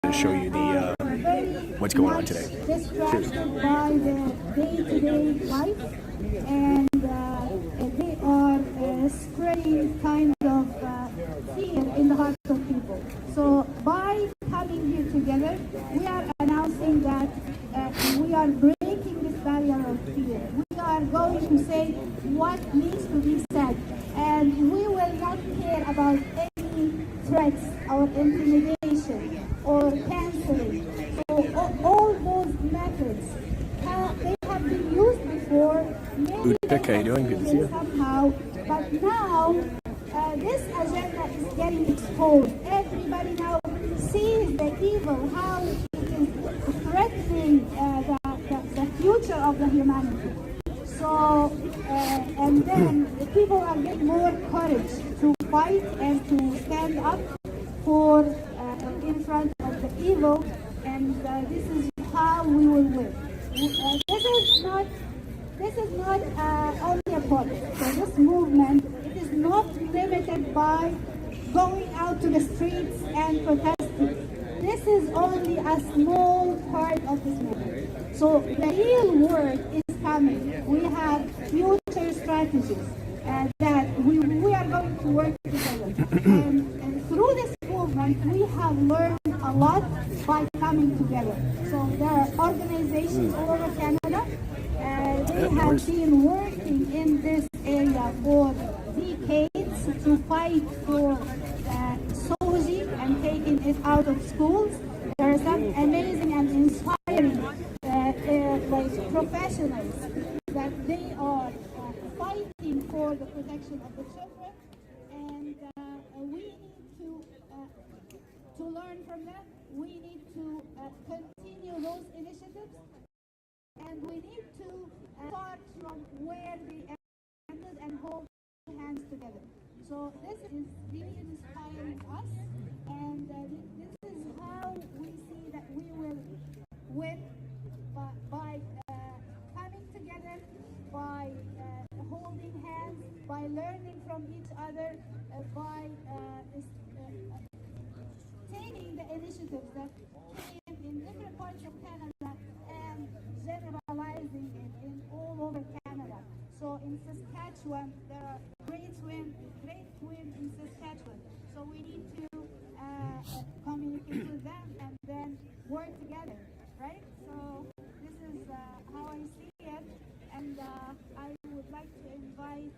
to show you the what's going on today. Distracted by their day-to-day life, and they are spreading kind of fear in the hearts of people. So by coming here together, we are announcing that we are breaking this barrier of fear. We are going to say what needs to be said, and we will not care about any threats or intimidation or canceling. So all those methods, they have been used before. Maybe Udpik, how you doing? Good to see you. Somehow, but now this agenda is getting exposed. Everybody now sees the evil, how it is threatening the future of the humanity. So, and then the people are getting more courage to fight and to stand up for in front of the evil, and this is how we will win. This is not only a protest. So this movement, it is not limited by going out to the streets and protesting. This is only a small part of this movement. So the real work is coming. We have future strategies that we are going to work together. And through this movement, we have learned a lot by coming together. So there are organizations all over Canada. They have been working in this area for decades to fight for SOGI and taking it out of schools. There are some amazing and inspiring like professionals that they are fighting for the protection of the children, and we need to learn from them. We need to continue those initiatives, and we need to start from where they ended and hold hands together. So this is really inspiring us, and this is how we see that we will win by coming together, by holding hands, by learning from each other, by taking the initiatives that came in different parts of Canada and generalizing it in all over Canada. So in Saskatchewan, there are great win in Saskatchewan. So we need to communicate with them and then work together, right? So this is how I see it, and I would like to invite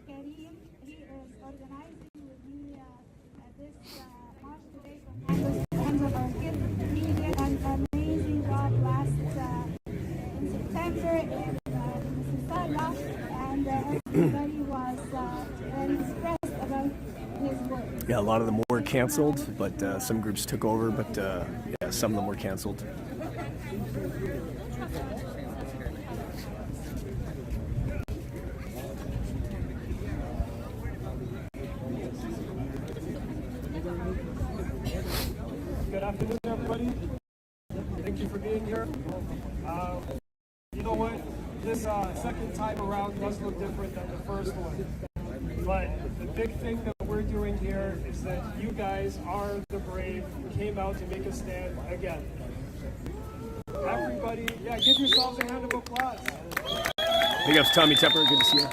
Karim. He is organizing with me this march today from Hands of Our Kids. He did an amazing job last in September in Mississauga, and everybody was very expressed about his work. Yeah, a lot of them were canceled, but some groups took over, but yeah, some of them were canceled. Good afternoon, everybody. Thank you for being here. You know what? This second time around does look different than the first one. But the big thing that we're doing here is that you guys are the brave who came out to make a stand again. Everybody, yeah, give yourselves a hand of applause. Big ups, Tommy Tepper. Good to see you.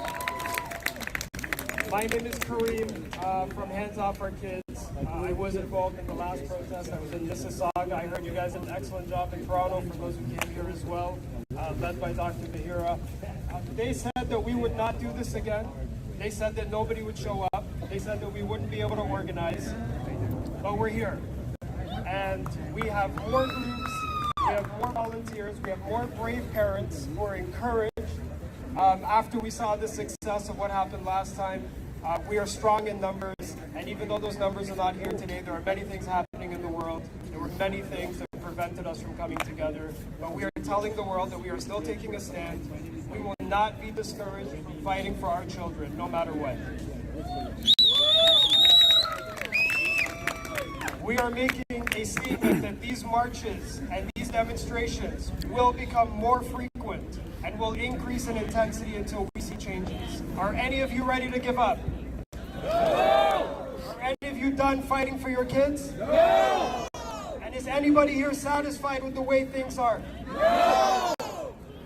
My name is Kareem from Hands Off Our Kids. I was involved in the last protest. I was in Mississauga. I heard you guys did an excellent job in Toronto for those who came here as well, led by Dr. Bahira. They said that we would not do this again. They said that nobody would show up. They said that we wouldn't be able to organize. But we're here. And we have more groups, we have more volunteers, we have more brave parents who are encouraged. After we saw the success of what happened last time, we are strong in numbers, and even though those numbers are not here today, there are many things happening in the world. There were many things that prevented us from coming together, but we are telling the world that we are still taking a stand. We will not be discouraged from fighting for our children, no matter what. We are making a statement that these marches and these demonstrations will become more frequent and will increase in intensity until we see changes. Are any of you ready to give up? No! Are any of you done fighting for your kids? No! And Is anybody here satisfied with the way things are? No!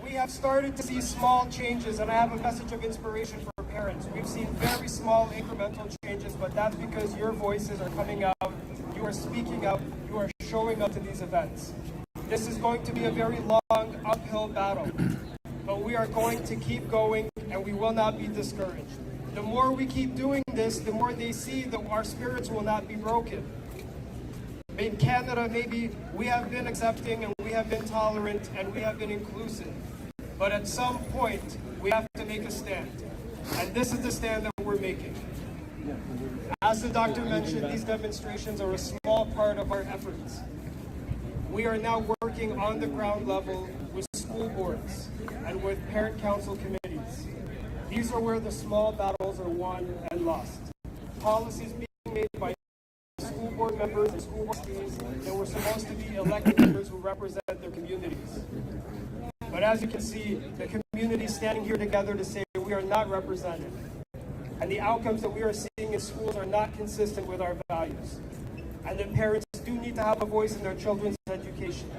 We have started to see small changes, and I have a message of inspiration for parents. We've seen very small incremental changes, but that's because your voices are coming out, you are speaking up, you are showing up to these events. This is going to be a very long uphill battle, but we are going to keep going, and we will not be discouraged. The more we keep doing this, the more they see that our spirits will not be broken. In Canada, maybe we have been accepting and we have been tolerant and we have been inclusive. But at some point, we have to make a stand. And this is the stand that we're making. As the doctor mentioned, these demonstrations are a small part of our efforts. We are now working on the ground level with school boards and with parent council committees. These are where the small battles are won and lost. Policies being made by school board members and school board trustees that were supposed to be elected members who represent their communities. But as you can see, the community is standing here together to say we are not represented. And the outcomes that we are seeing in schools are not consistent with our values. And that parents do need to have a voice in their children's education.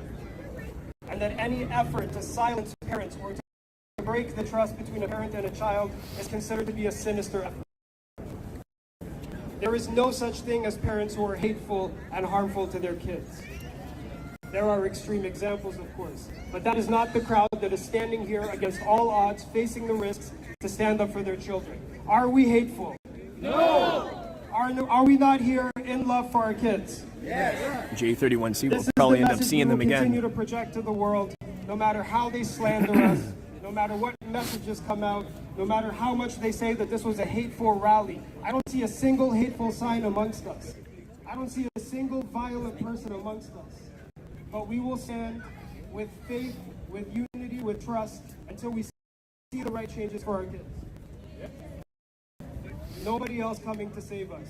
And that any effort to silence parents or to break the trust between a parent and a child is considered to be a sinister effort. There is no such thing as parents who are hateful and harmful to their kids. There are extreme examples, of course, but that is not the crowd that is standing here against all odds, facing the risks to stand up for their children. Are we hateful? No! Are we not here in love for our kids? Yes. J31C will This is probably the end up message seeing we them will again. continue to project to the world, no matter how they slander us, no matter what messages come out, no matter how much they say that this was a hateful rally. I don't see a single hateful sign amongst us. I don't see a single violent person amongst us. But we will stand with faith, with unity, with trust, until we see the right changes for our kids. Nobody else coming to save us.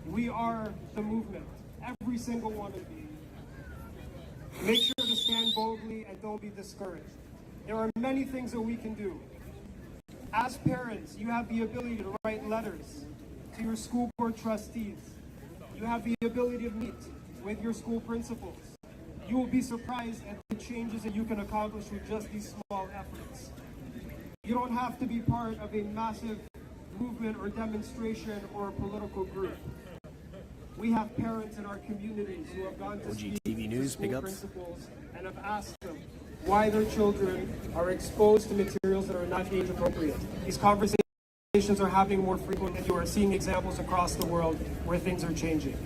We are the movement, every single one of you. Make sure to stand boldly and don't be discouraged. There are many things that we can do. As parents, you have the ability to write letters to your school board trustees. You have the ability to meet with your school principals. You will be surprised at the changes that you can accomplish with just these small efforts. You don't have to be part of a massive movement or demonstration or a political group. We have parents in our communities who have gone to speak OGTV News, to big school ups. principals and have asked them why their children are exposed to materials that are not age appropriate. These conversations are happening more frequently, and you are seeing examples across the world where things are changing.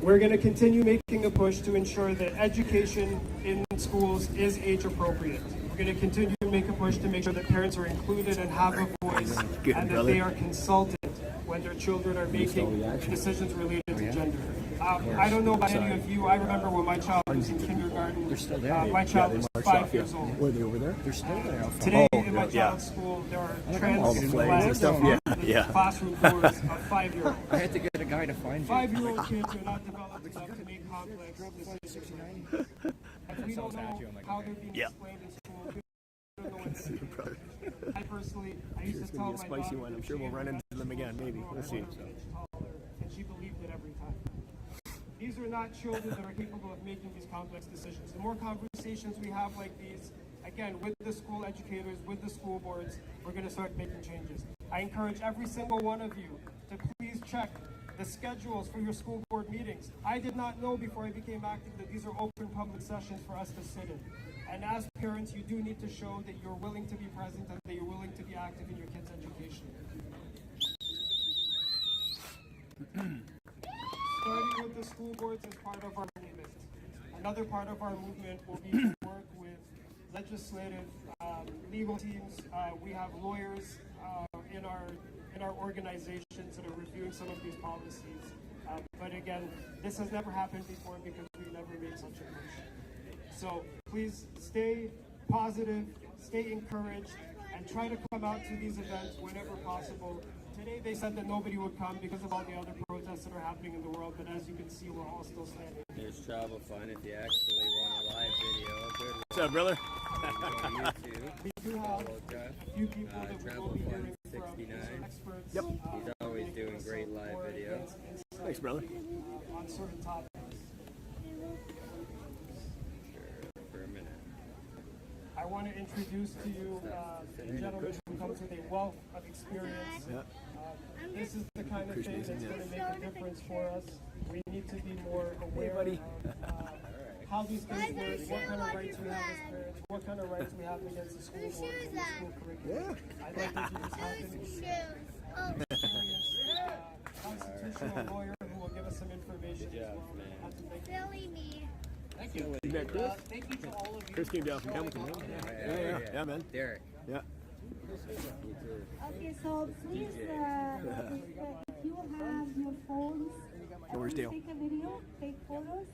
We're going to continue making a push to ensure that education in schools is age appropriate. We're going to continue to make a push to make sure that parents are included and have a voice, Good, and that brother. they are consulted when their children are making decisions related to gender. I don't know about any of you. I remember when my child was in kindergarten. My child was 5 years old. Were they over there? They're still there. Today Oh, in my yeah. child's school, there are All trans the flags and stuff. flags Yeah, on the yeah. classroom doors of 5-year-olds. I had to get a guy to find you. 5-year-old kids are not developed enough to make complex decisions. And we don't know how they're being Yeah. explained in school. We don't know what they're doing. I personally, I used to tell Be a my spicy daughter one. I'm that sure she we'll run had into them again. Maybe. We'll see. and she believed it every time. These are not children that are capable of making these complex decisions. The more conversations we have like these, again, with the school educators, with the school boards, we're going to start making changes. I encourage every single one of you to please check the schedules for your school board meetings. I did not know before I became active that these are open public sessions for us to sit in. And as parents, you do need to show that you're willing to be present and that you're willing to be active in your kids' education. Starting with the school boards is part of our movement. Another part of our movement will be to work with legislative, legal teams. We have lawyers in our organizations that are reviewing some of these policies. But again, this has never happened before because we never made such a push. So please stay positive, stay encouraged, and try to come out to these events whenever possible. Today they said that nobody would come because of all the other protests that are happening in the world, but as you can see, we're all still standing. There's travel fun if you actually want a live video. Good What's up, brother? luck on YouTube. We do have Follow Jeff. a few people that we will be hearing from, 69. experts. Yep. He's always doing great live video. Thanks, brother. On certain topics. For a minute. I want to introduce to you a gentleman who comes with a wealth of experience. Yeah. This is the kind of thing that's going to make a difference for us. We need to be more aware buddy. of how these things work, what kind of rights we have as parents, what kind of rights we have against the school board and the school curriculum. I'd like to introduce Anthony, constitutional lawyer who will give us some information as well. Silly me. Thank you. You met Chris? Thank you to all of you. Chris came down from Hamilton, man. Yeah, man. Derek. Yeah. Okay, so please, if you have your phones, where's Dale? take a video, take photos,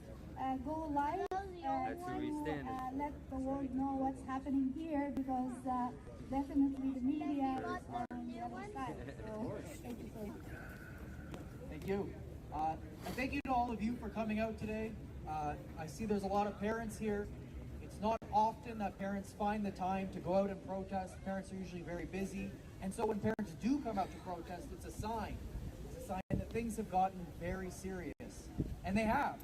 go live, That's where we stand. let the world know what's happening here, because definitely the media is on the other side. So thank you so much. Thank you. And thank you to all of you for coming out today. I see there's a lot of parents here. It's not often that parents find the time to go out and protest. Parents are usually very busy. And so when parents do come out to protest, it's a sign. It's a sign that things have gotten very serious. And they have.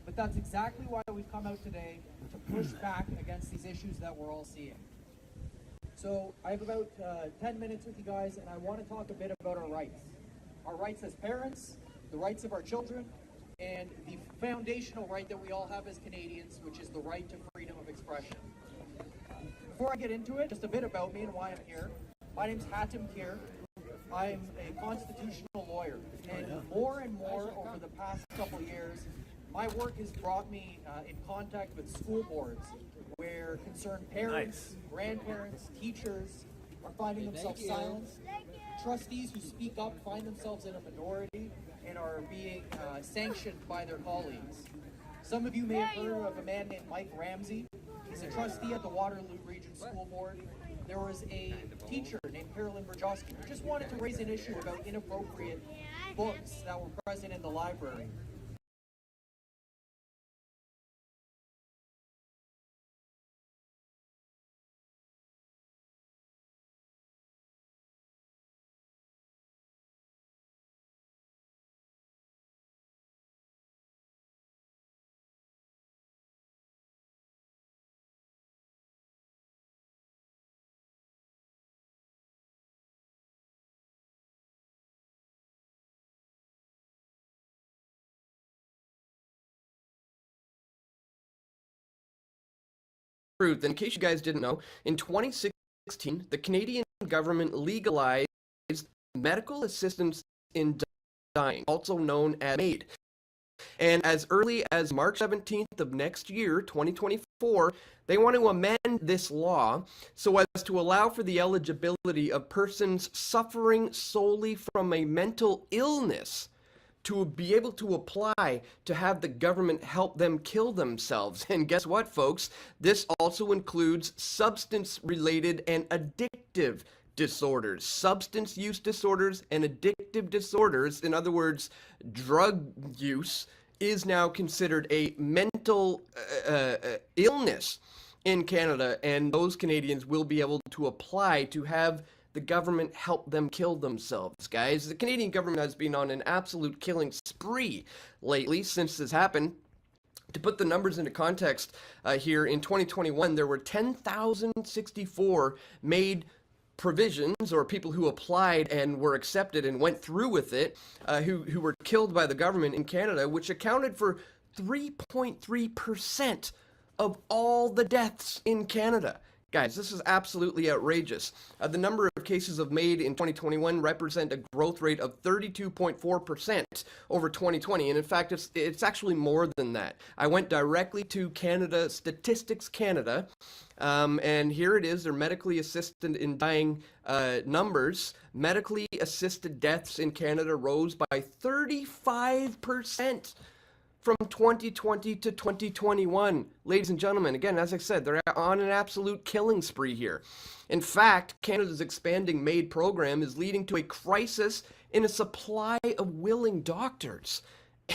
But that's exactly why we've come out today, to push back against these issues that we're all seeing. So I have about 10 minutes with you guys, and I want to talk a bit about our rights. Our rights as parents, the rights of our children, and the foundational right that we all have as Canadians, which is the right to freedom of expression. Before I get into it, just a bit about me and why I'm here. My name's Hatem Kir. I'm a constitutional lawyer, and more over the past couple years, my work has brought me in contact with school boards where concerned parents, grandparents, teachers are finding themselves silenced. Trustees who speak up find themselves in a minority and are being sanctioned by their colleagues. Some of you may have heard of a man named Mike Ramsey. He's a trustee at the Waterloo Region School Board. There was a teacher named Carolyn Brzezinski who just wanted to raise an issue about inappropriate books that were present in the library. Truth. In case you guys didn't know, in 2016, the Canadian government legalized medical assistance in dying, also known as MAID. And as early as March 17th of next year, 2024, they want to amend this law so as to allow for the eligibility of persons suffering solely from a mental illness to be able to apply to have the government help them kill themselves. And guess what, folks? This also includes substance-related and addictive disorders. Substance use disorders and addictive disorders, in other words, drug use, is now considered a mental illness in Canada, and those Canadians will be able to apply to have the government help them kill themselves, guys. The Canadian government has been on an absolute killing spree lately since this happened. To put the numbers into context, here in 2021, there were 10,064 MAID provisions, or people who applied and were accepted and went through with it, who were killed by the government in Canada, which accounted for 3.3% of all the deaths in Canada. Guys, this is absolutely outrageous. The number of cases of MAID in 2021 represent a growth rate of 32.4% over 2020, and in fact, it's actually more than that. I went directly to Canada, Statistics Canada, and here it is, their medically assisted in dying numbers. Medically assisted deaths in Canada rose by 35%. From 2020 to 2021. Ladies and gentlemen, again, as I said, they're on an absolute killing spree here. In fact, Canada's expanding MAID program is leading to a crisis in a supply of willing doctors.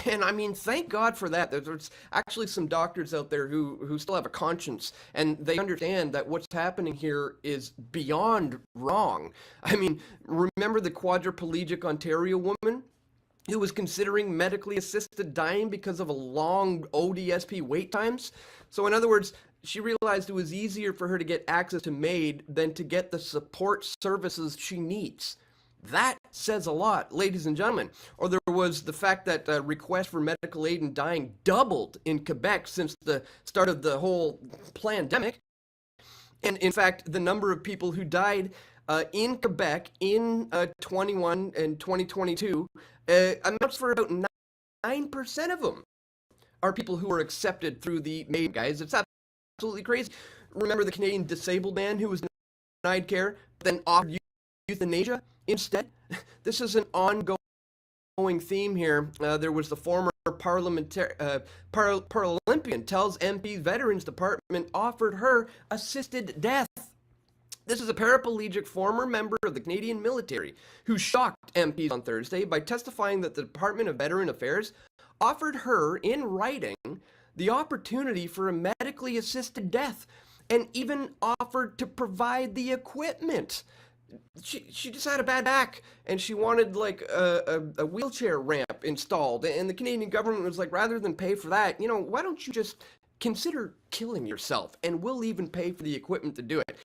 And I mean, thank God for that. There's actually some doctors out there who still have a conscience, and they understand that what's happening here is beyond wrong. I mean, remember the quadriplegic Ontario woman who was considering medically assisted dying because of a long ODSP wait times. So in other words, she realized it was easier for her to get access to MAID than to get the support services she needs. That says a lot, ladies and gentlemen. Or there was the fact that requests for medical aid in dying doubled in Quebec since the start of the whole pandemic. And in fact, the number of people who died in Quebec in 21 and 2022 amounts for about 9% of them are people who were accepted through the MAID, guys. It's absolutely crazy. Remember the Canadian disabled man who was denied care, then offered euthanasia instead? This is an ongoing theme here. There was the former Paralympian tells MP Veterans Department offered her assisted death. This is a paraplegic former member of the Canadian military who shocked MPs on Thursday by testifying that the Department of Veteran Affairs offered her in writing the opportunity for a medically assisted death and even offered to provide the equipment. She just had a bad back and she wanted like a wheelchair ramp installed, and the Canadian government was like, rather than pay for that, you know, why don't you just consider killing yourself and we'll even pay for the equipment to do it.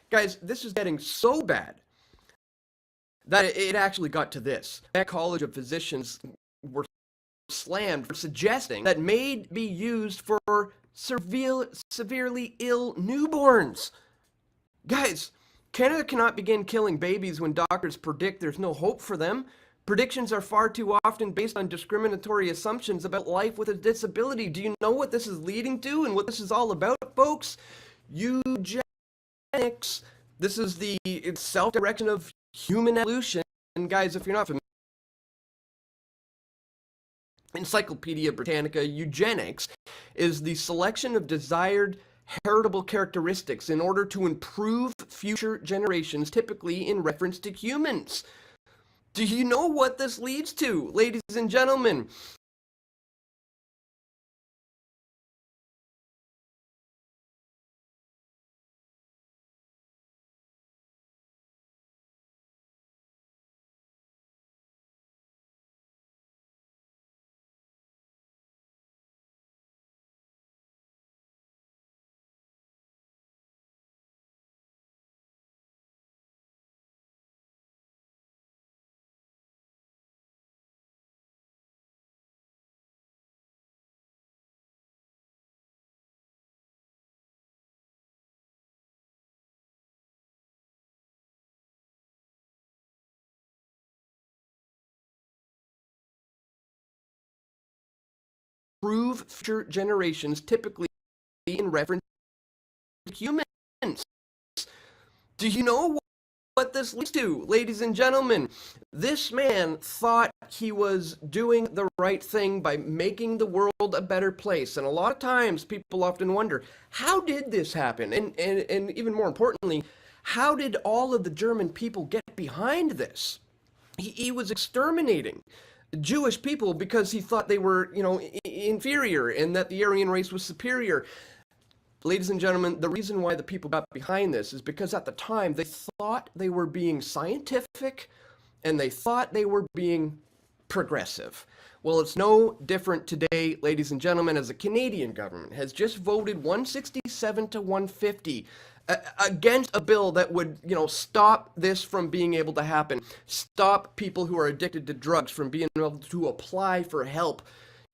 Guys, this is getting so bad that it actually got to this. The College of Physicians were slammed for suggesting that MAID be used for severely ill newborns. Guys, Canada cannot begin killing babies when doctors predict there's no hope for them. Predictions are far too often based on discriminatory assumptions about life with a disability. Do you know what this is leading to and what this is all about, folks? Eugenics. This is the self-direction of human evolution. And guys, if you're not familiar, Encyclopedia Britannica, eugenics is the selection of desired heritable characteristics in order to improve future generations, typically in reference to humans. Do you know what this leads to, ladies and gentlemen? Improve future generations, typically in reference to humans. Do you know what this leads to, ladies and gentlemen? This man thought he was doing the right thing by making the world a better place. And a lot of times people often wonder, how did this happen? And even more importantly, how did all of the German people get behind this? He was exterminating Jewish people because he thought they were, you know, inferior and that the Aryan race was superior. Ladies and gentlemen, the reason why the people got behind this is because at the time they thought they were being scientific and they thought they were being progressive. Well, it's no different today, ladies and gentlemen, as the Canadian government has just voted 167 to 150 against a bill that would, you know, stop this from being able to happen, stop people who are addicted to drugs from being able to apply for help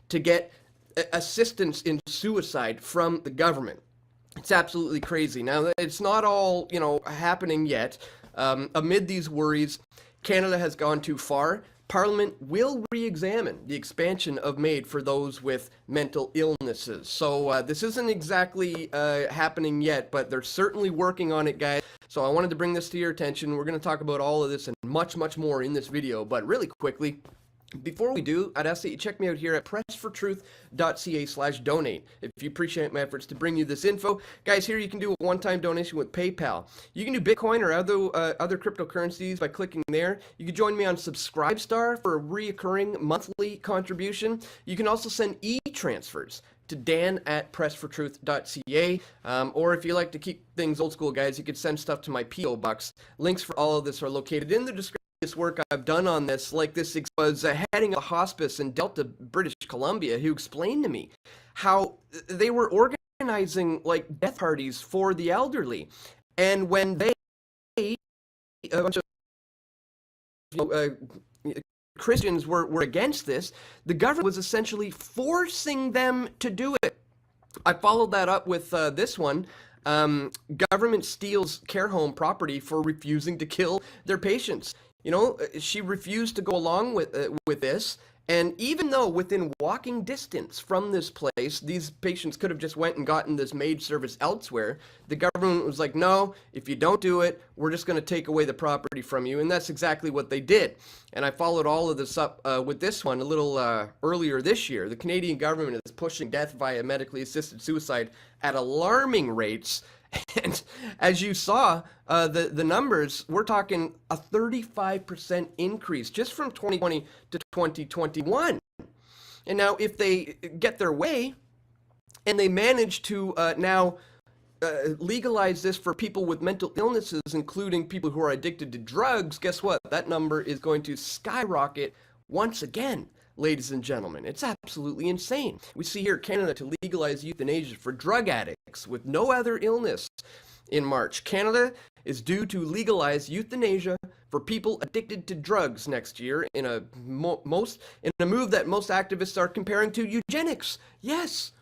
to get assistance in suicide from the government. It's absolutely crazy. Now, it's not all, you know, happening yet. Amid these worries, Canada has gone too far. Parliament will re-examine the expansion of MAID for those with mental illnesses. So this isn't exactly happening yet, but they're certainly working on it, guys. So I wanted to bring this to your attention. We're going to talk about all of this and much, much more in this video. But really quickly, Before we do, I'd ask that you check me out here at pressfortruth.ca/donate. If you appreciate my efforts to bring you this info, guys, here you can do a one-time donation with PayPal. You can do Bitcoin or other cryptocurrencies by clicking there. You can join me on Subscribestar for a reoccurring monthly contribution. You can also send e-transfers to dan@pressfortruth.ca. Or if you like to keep things old school, guys, you could send stuff to my P.O. Box. Links for all of this are located in the description. Work I've done on this, like this was heading a hospice in Delta, British Columbia, who explained to me how they were organizing like death parties for the elderly, and when a bunch of Christians were against this, the government was essentially forcing them to do it. I followed that up with this one. Government steals care home property for refusing to kill their patients. You know, she refused to go along with this, and even though within walking distance from this place, these patients could have just went and gotten this maid service elsewhere, the government was like, no, if you don't do it, we're just going to take away the property from you, and that's exactly what they did. And I followed all of this up with this one a little earlier this year. The Canadian government is pushing death via medically assisted suicide at alarming rates. And as you saw, the numbers, we're talking a 35% increase just from 2020 to 2021. And now if they get their way and they manage to now legalize this for people with mental illnesses, including people who are addicted to drugs, guess what? That number is going to skyrocket once again. Ladies and gentlemen, it's absolutely insane. We see here Canada to legalize euthanasia for drug addicts with no other illness in March. Canada is due to legalize euthanasia for people addicted to drugs next year in a move that most activists are comparing to eugenics. Yes,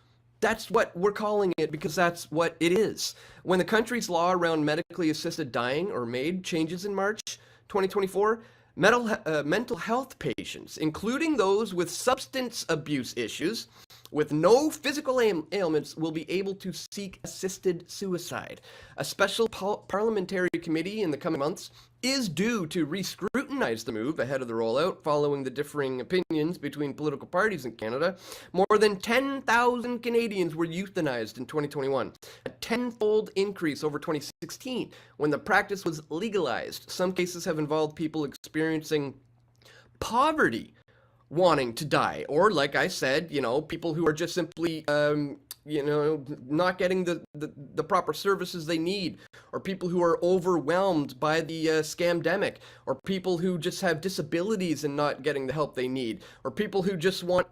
that's what we're calling it because that's what it is. When the country's law around medically assisted dying, or MAID, changes in March 2024, mental health patients, including those with substance abuse issues, with no physical ailments, will be able to seek assisted suicide. A special parliamentary committee in the coming months is due to re-scrutinize the move ahead of the rollout, following the differing opinions between political parties in Canada. More than 10,000 Canadians were euthanized in 2021, a tenfold increase over 2016, when the practice was legalized. Some cases have involved people experiencing poverty wanting to die, or like I said, you know, people who are just simply not getting the proper services they need, or people who are overwhelmed by the scamdemic, or people who just have disabilities and not getting the help they need, or people who just want,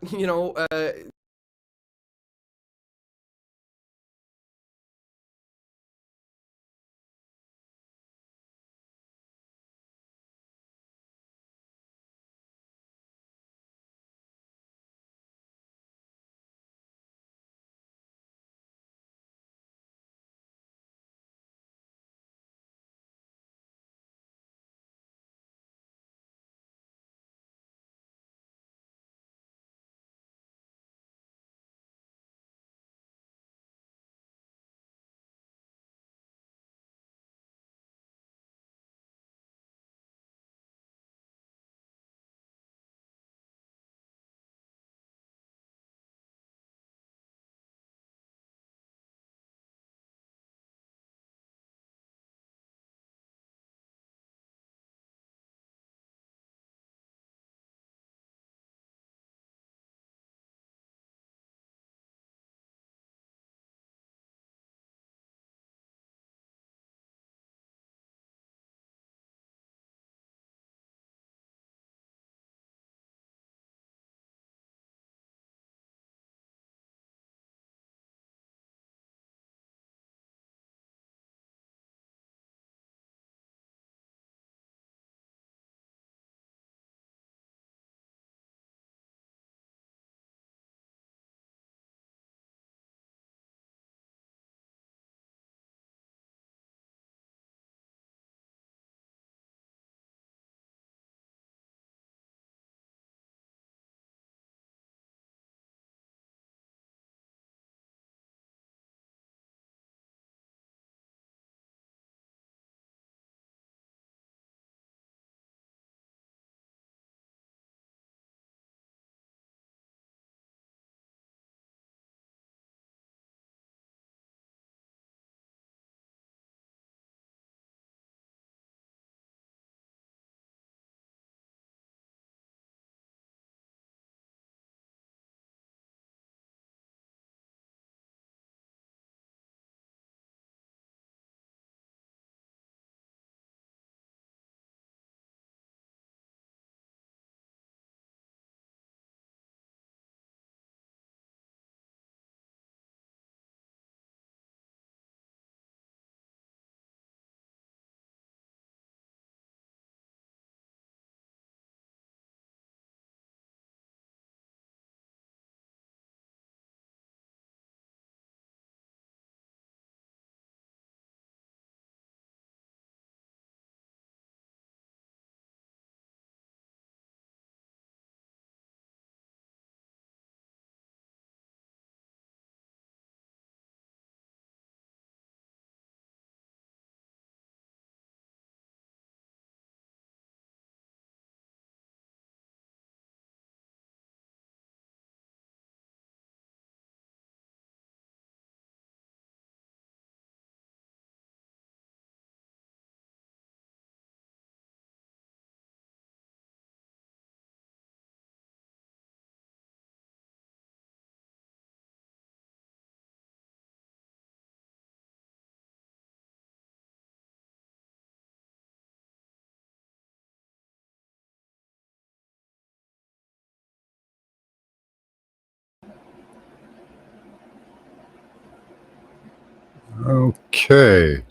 Okay.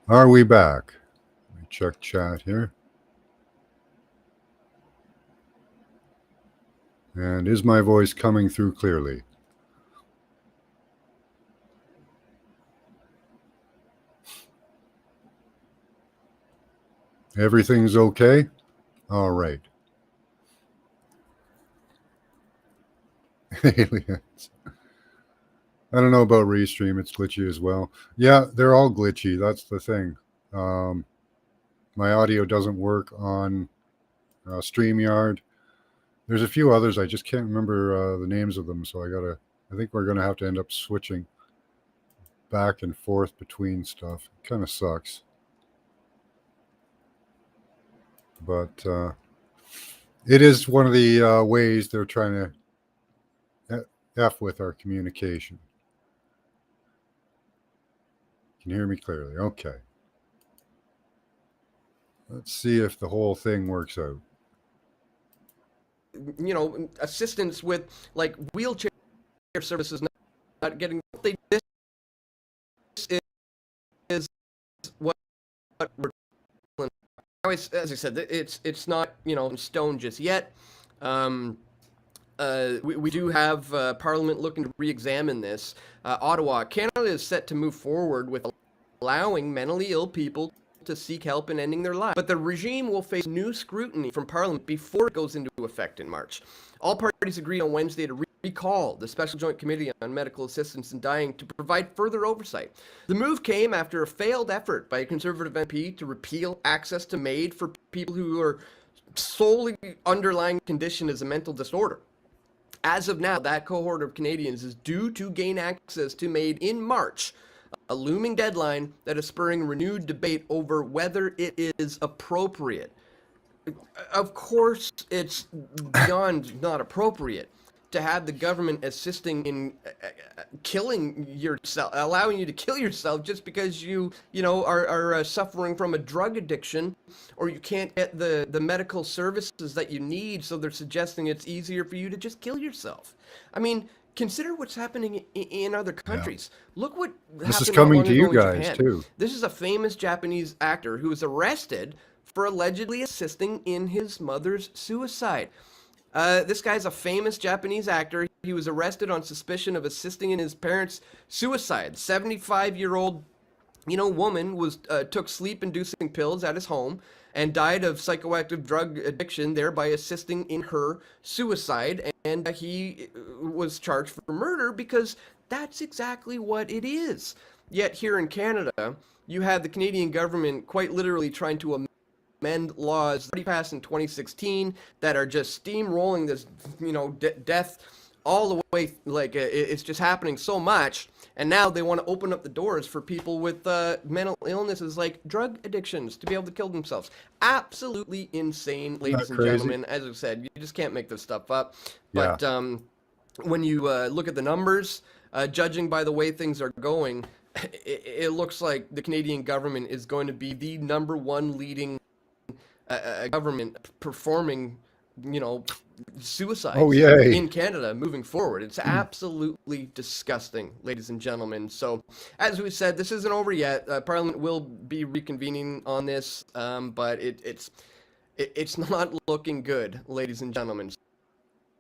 Are we back? Let me check chat here. And is my voice coming through clearly? Everything's okay? All right. Aliens. I don't know about Restream. It's glitchy as well. Yeah, they're all glitchy. That's the thing. My audio doesn't work on StreamYard. There's a few others. I just can't remember the names of them. So I think we're going to have to end up switching back and forth between stuff. It kind of sucks. But it is one of the ways they're trying to F with our communication. Can you hear me clearly? Okay. Let's see if the whole thing works out. You know, assistance with like wheelchair services not getting. This is what we're. As I said, it's not, you know, in stone just yet. We do have Parliament looking to re-examine this. Ottawa, Canada is set to move forward with allowing mentally ill people to seek help in ending their lives. But the regime will face new scrutiny from Parliament before it goes into effect in March. All parties agreed on Wednesday to recall the Special Joint Committee on Medical Assistance in Dying to provide further oversight. The move came after a failed effort by a Conservative MP to repeal access to MAID for people who are solely underlying condition as a mental disorder. As of now, that cohort of Canadians is due to gain access to MAID in March, a looming deadline that is spurring renewed debate over whether it is appropriate. Of course, it's beyond not appropriate to have the government assisting in killing yourself, allowing you to kill yourself just because you are suffering from a drug addiction, or you can't get the medical services that you need. So they're suggesting it's easier for you to just kill yourself. I mean, consider what's happening in other countries. Yeah. Look what this happened is coming not long to you ago in guys Japan. too. This is a famous Japanese actor who was arrested for allegedly assisting in his mother's suicide. This guy's a famous Japanese actor. He was arrested on suspicion of assisting in his parents' suicide. 75-year-old, woman took sleep-inducing pills at his home and died of psychoactive drug addiction, thereby assisting in her suicide. And he was charged for murder because that's exactly what it is. Yet here in Canada, you have the Canadian government quite literally trying to amend laws already passed in 2016 that are just steamrolling this, death all the way. Like it's just happening so much, and now they want to open up the doors for people with mental illnesses like drug addictions to be able to kill themselves. Absolutely insane, ladies and gentlemen. As I said, you just can't make this stuff up. But when you look at the numbers, judging by the way things are going, it looks like the Canadian government is going to be the #1 leading government performing, suicides in Canada moving forward. It's absolutely disgusting, ladies and gentlemen. So, as we said, this isn't over yet. Parliament will be reconvening on this, but it's not looking good, ladies and gentlemen.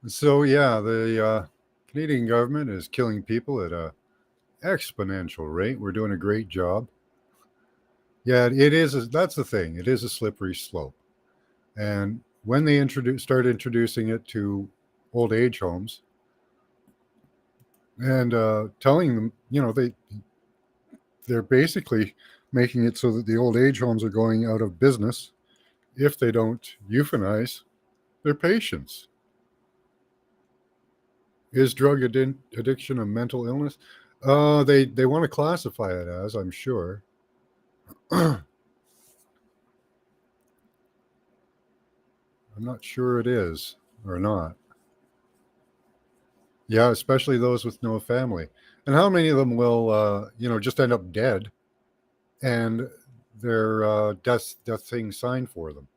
So yeah, the Canadian government is killing people at a exponential rate. We're doing a great job. Yeah, it is. That's the thing. It is a slippery slope. And when they start introducing it to old age homes and telling them, they're basically making it so that the old age homes are going out of business if they don't euthanize their patients. Is drug addiction a mental illness? They want to classify it as, I'm sure. I'm not sure it is or not. Yeah, especially those with no family. And how many of them will, just end up dead and their death thing signed for them,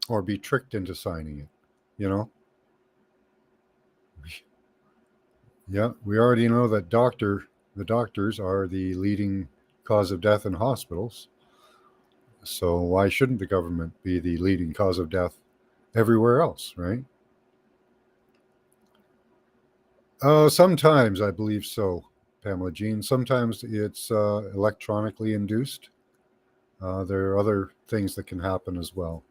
or be tricked into signing it, Yeah, we already know that Dr. the doctors are the leading cause of death in hospitals. So why shouldn't the government be the leading cause of death everywhere else, right? Sometimes I believe so, Pamela Jean. Sometimes it's electronically induced. There are other things that can happen as well.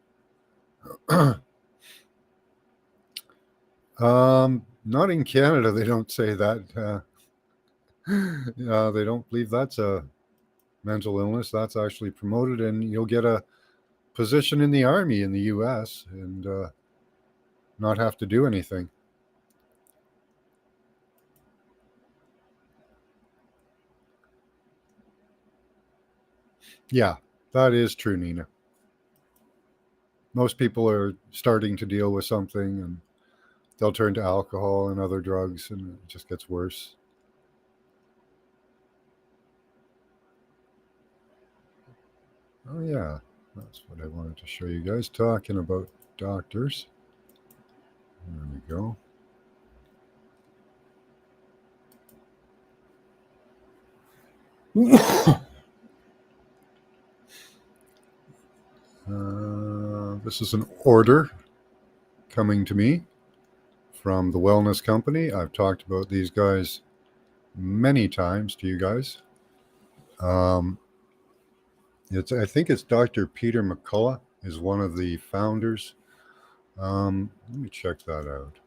Not in Canada, they don't say that. They don't believe that's a mental illness. That's actually promoted, and you'll get a position in the army in the U.S. and not have to do anything. Yeah, that is true, Nina. Most people are starting to deal with something and they'll turn to alcohol and other drugs, and it just gets worse. Oh, yeah, that's what I wanted to show you guys, talking about doctors. There we go. This is an order coming to me from the Wellness Company. I've talked about these guys many times to you guys. I think it's Dr. Peter McCullough is one of the founders. Let me check that out.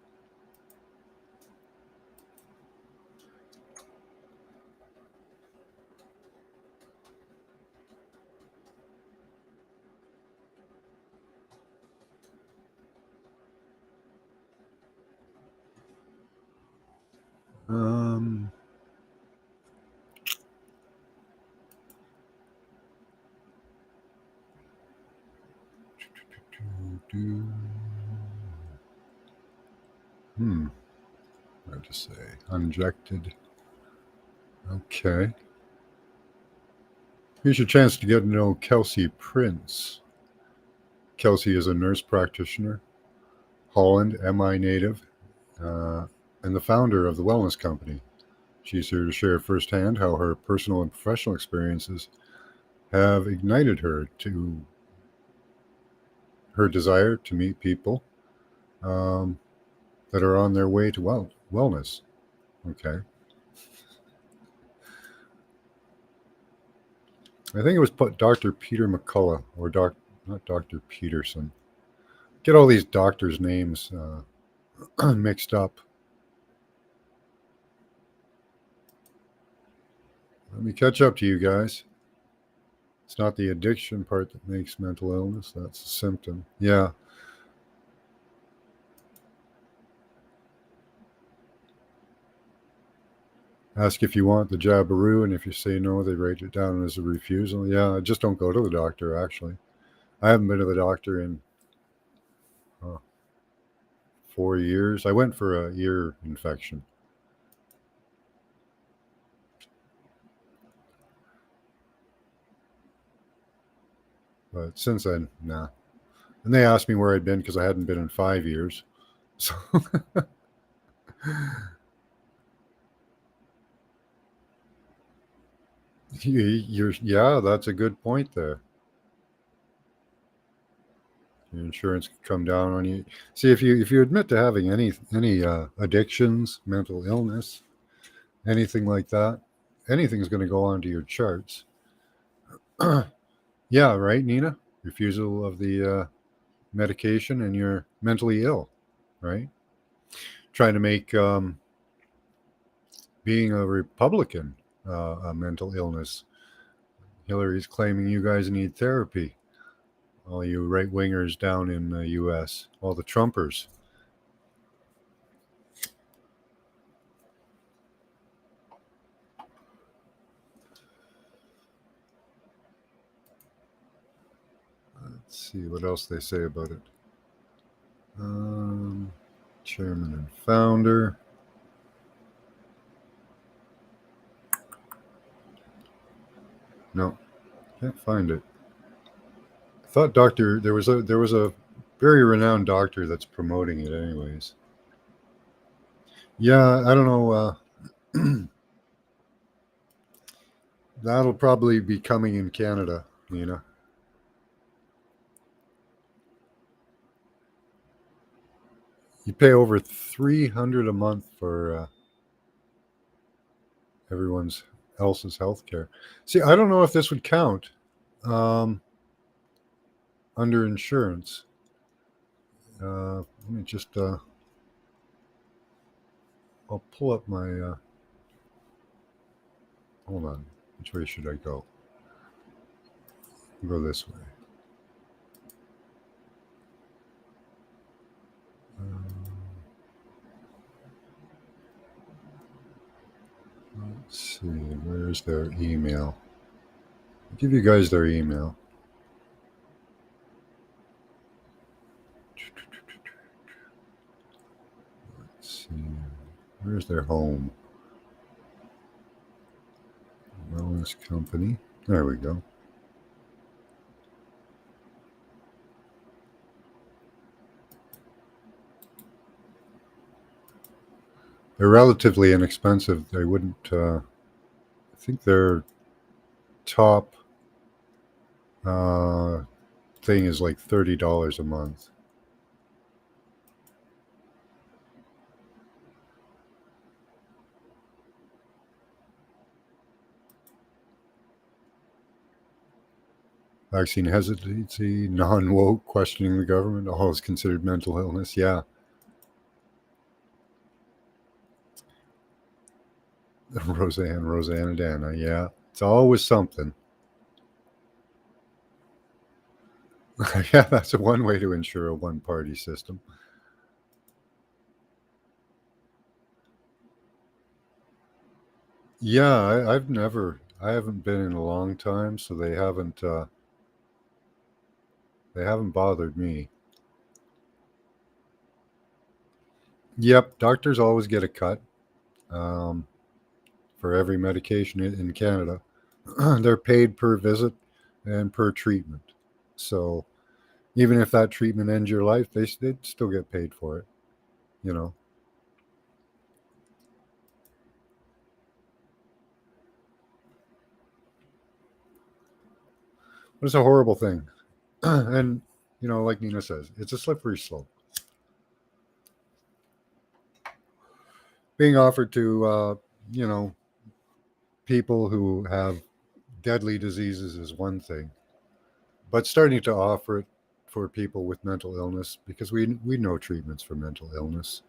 Hard to say. Unjected. Okay. Here's your chance to get to know Kelsey Prince. Kelsey is a nurse practitioner, Holland, MI native, and the founder of the Wellness Company. She's here to share firsthand how her personal and professional experiences have ignited her to her desire to meet people that are on their way to wellness. Okay. I think it was Dr. Peter McCullough or not Dr. Peterson. Get all these doctors' names mixed up. Let me catch up to you guys. It's not the addiction part that makes mental illness. That's a symptom. Yeah. Ask if you want the Jabiru, and if you say no, they write it down as a refusal. Yeah, just don't go to the doctor, actually. I haven't been to the doctor in 4 years. I went for a ear infection. But since then, nah. And they asked me where I'd been because I hadn't been in 5 years. So yeah, that's a good point there. Your insurance could come down on you. See, if you admit to having any addictions, mental illness, anything like that, anything's going to go onto your charts. Yeah, right, Nina? Refusal of the medication and you're mentally ill, right? Trying to make being a Republican a mental illness. Hillary's claiming you guys need therapy. All you right-wingers down in the U.S., all the Trumpers. Let's see what else they say about it. Chairman and founder. No, can't find it. I thought there was a very renowned doctor that's promoting it anyways. Yeah, I don't know. That'll probably be coming in Canada, Nina. You pay over $300 a month for everyone's else's health care. See, I don't know if this would count under insurance. Let me just I'll pull up my hold on. Which way should I go? I'll go this way. Let's see, where's their email? I'll give you guys their email. Let's see, where's their home? Wellness company. There we go. They're relatively inexpensive. They wouldn't, I think their top thing is like $30 a month. Vaccine hesitancy, non-woke, questioning the government, all is considered mental illness. Yeah. Rosanna Dana. Yeah. It's always something. Yeah, that's one way to ensure a one-party system. Yeah, I haven't been in a long time, so they haven't bothered me. Yep, doctors always get a cut for every medication in Canada. They're paid per visit and per treatment. So even if that treatment ends your life, they'd still get paid for it, you know. But it's a horrible thing. And, you know, like Nina says, it's a slippery slope. Being offered to, you know, people who have deadly diseases is one thing. But starting to offer it for people with mental illness, because we know treatments for mental illness.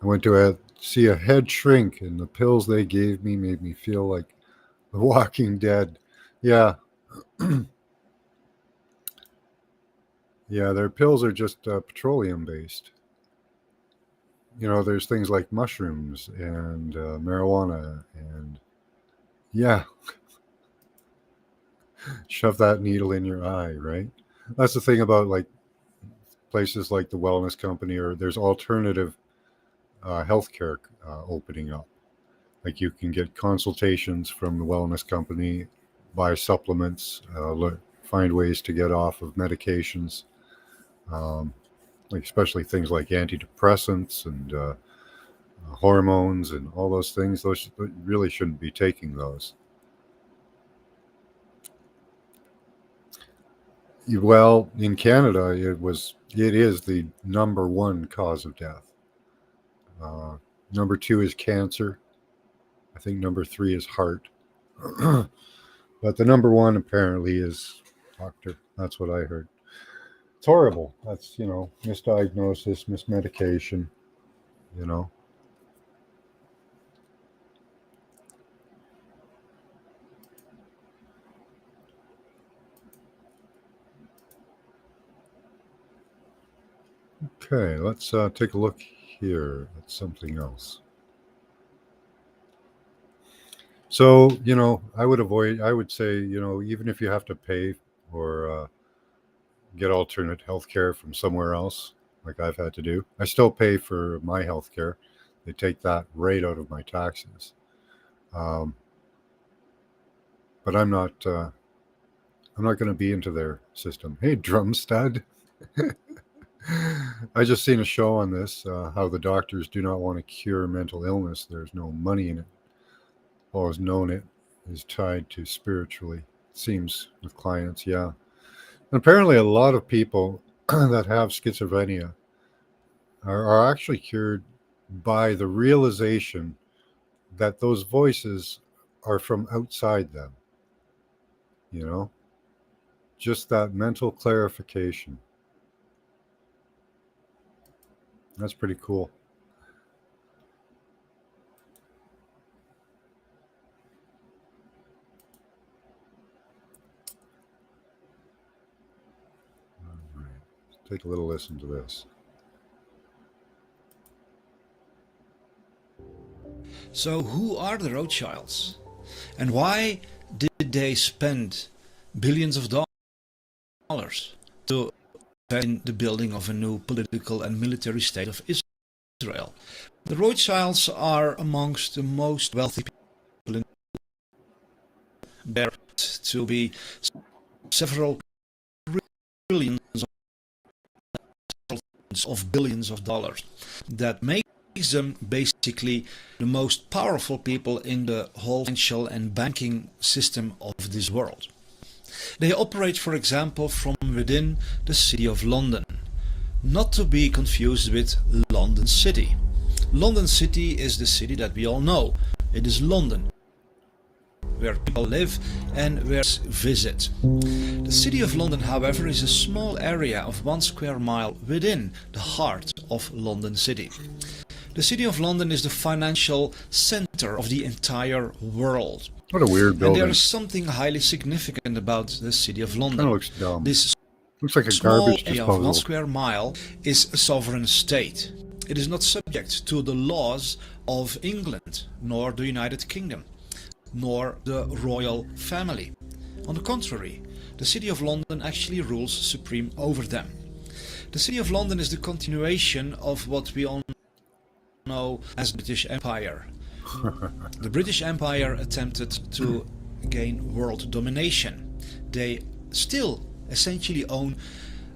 I went to see a head shrink, and the pills they gave me made me feel like The Walking Dead. Yeah. Yeah, their pills are just petroleum based. You know, there's things like mushrooms and marijuana, and yeah, shove that needle in your eye, right? That's the thing about like places like the Wellness Company, or there's alternative healthcare opening up. Like you can get consultations from the Wellness Company, buy supplements, find ways to get off of medications, like especially things like antidepressants and hormones and all those things. Those really shouldn't be taking those. Well, in Canada, it is the number one cause of death. Number 2 is cancer. I think number 3 is heart. But the number 1 apparently is doctor. That's what I heard. It's horrible. That's, you know, misdiagnosis, mismedication, you know. Okay, let's take a look here at something else. So, you know, I would say, you know, even if you have to pay or get alternate health care from somewhere else, like I've had to do, I still pay for my health care. They take that right out of my taxes. But I'm not going to be into their system. Hey, drum stud. I just seen a show on this, how the doctors do not want to cure mental illness. There's no money in it. Always known it is tied to spiritually. Seems with clients, yeah. And apparently, a lot of people that have schizophrenia are actually cured by the realization that those voices are from outside them. You know, just that mental clarification. That's pretty cool. All right. Let's take a little listen to this. So who are the Rothschilds? And why did they spend billions of dollars to invest in the building of a new political and military state of Israel? The Rothschilds are amongst the most wealthy people in the world, to be several trillions of billions of dollars. That makes them basically the most powerful people in the whole financial and banking system of this world. They operate, for example, from within the City of London, not to be confused with London City. London City is the city that we all know. It is London, where people live and where visit. The City of London, however, is a small area of 1 square mile within the heart of London City. The City of London is the financial center of the entire world. What a weird And building. there is something highly significant about the City of London. Kind of looks dumb. This Looks like a small garbage area of 1 disposal. square mile is a sovereign state. It is not subject to the laws of England, nor the United Kingdom, nor the royal family. On the contrary, the City of London actually rules supreme over them. The City of London is the continuation of what we all know as the British Empire. The British Empire attempted to gain world domination. They still essentially own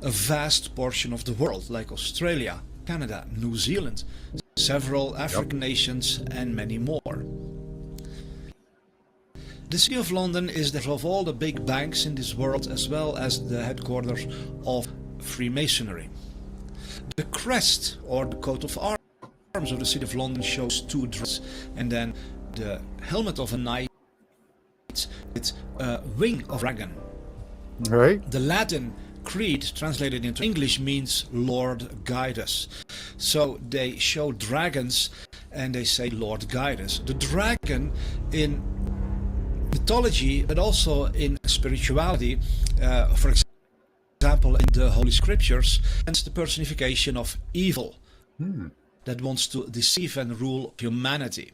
a vast portion of the world, like Australia, Canada, New Zealand, several African nations, and many more. The City of London is that of all the big banks in this world, as well as the headquarters of Freemasonry. The crest, or the coat of arms of the City of London, shows 2 dragons, and then the helmet of a knight with a wing of a dragon. Right? The Latin creed, translated into English, means Lord guide us. So they show dragons and they say Lord guide us. The dragon in mythology, but also in spirituality, for example in the Holy Scriptures, is the personification of evil that wants to deceive and rule humanity.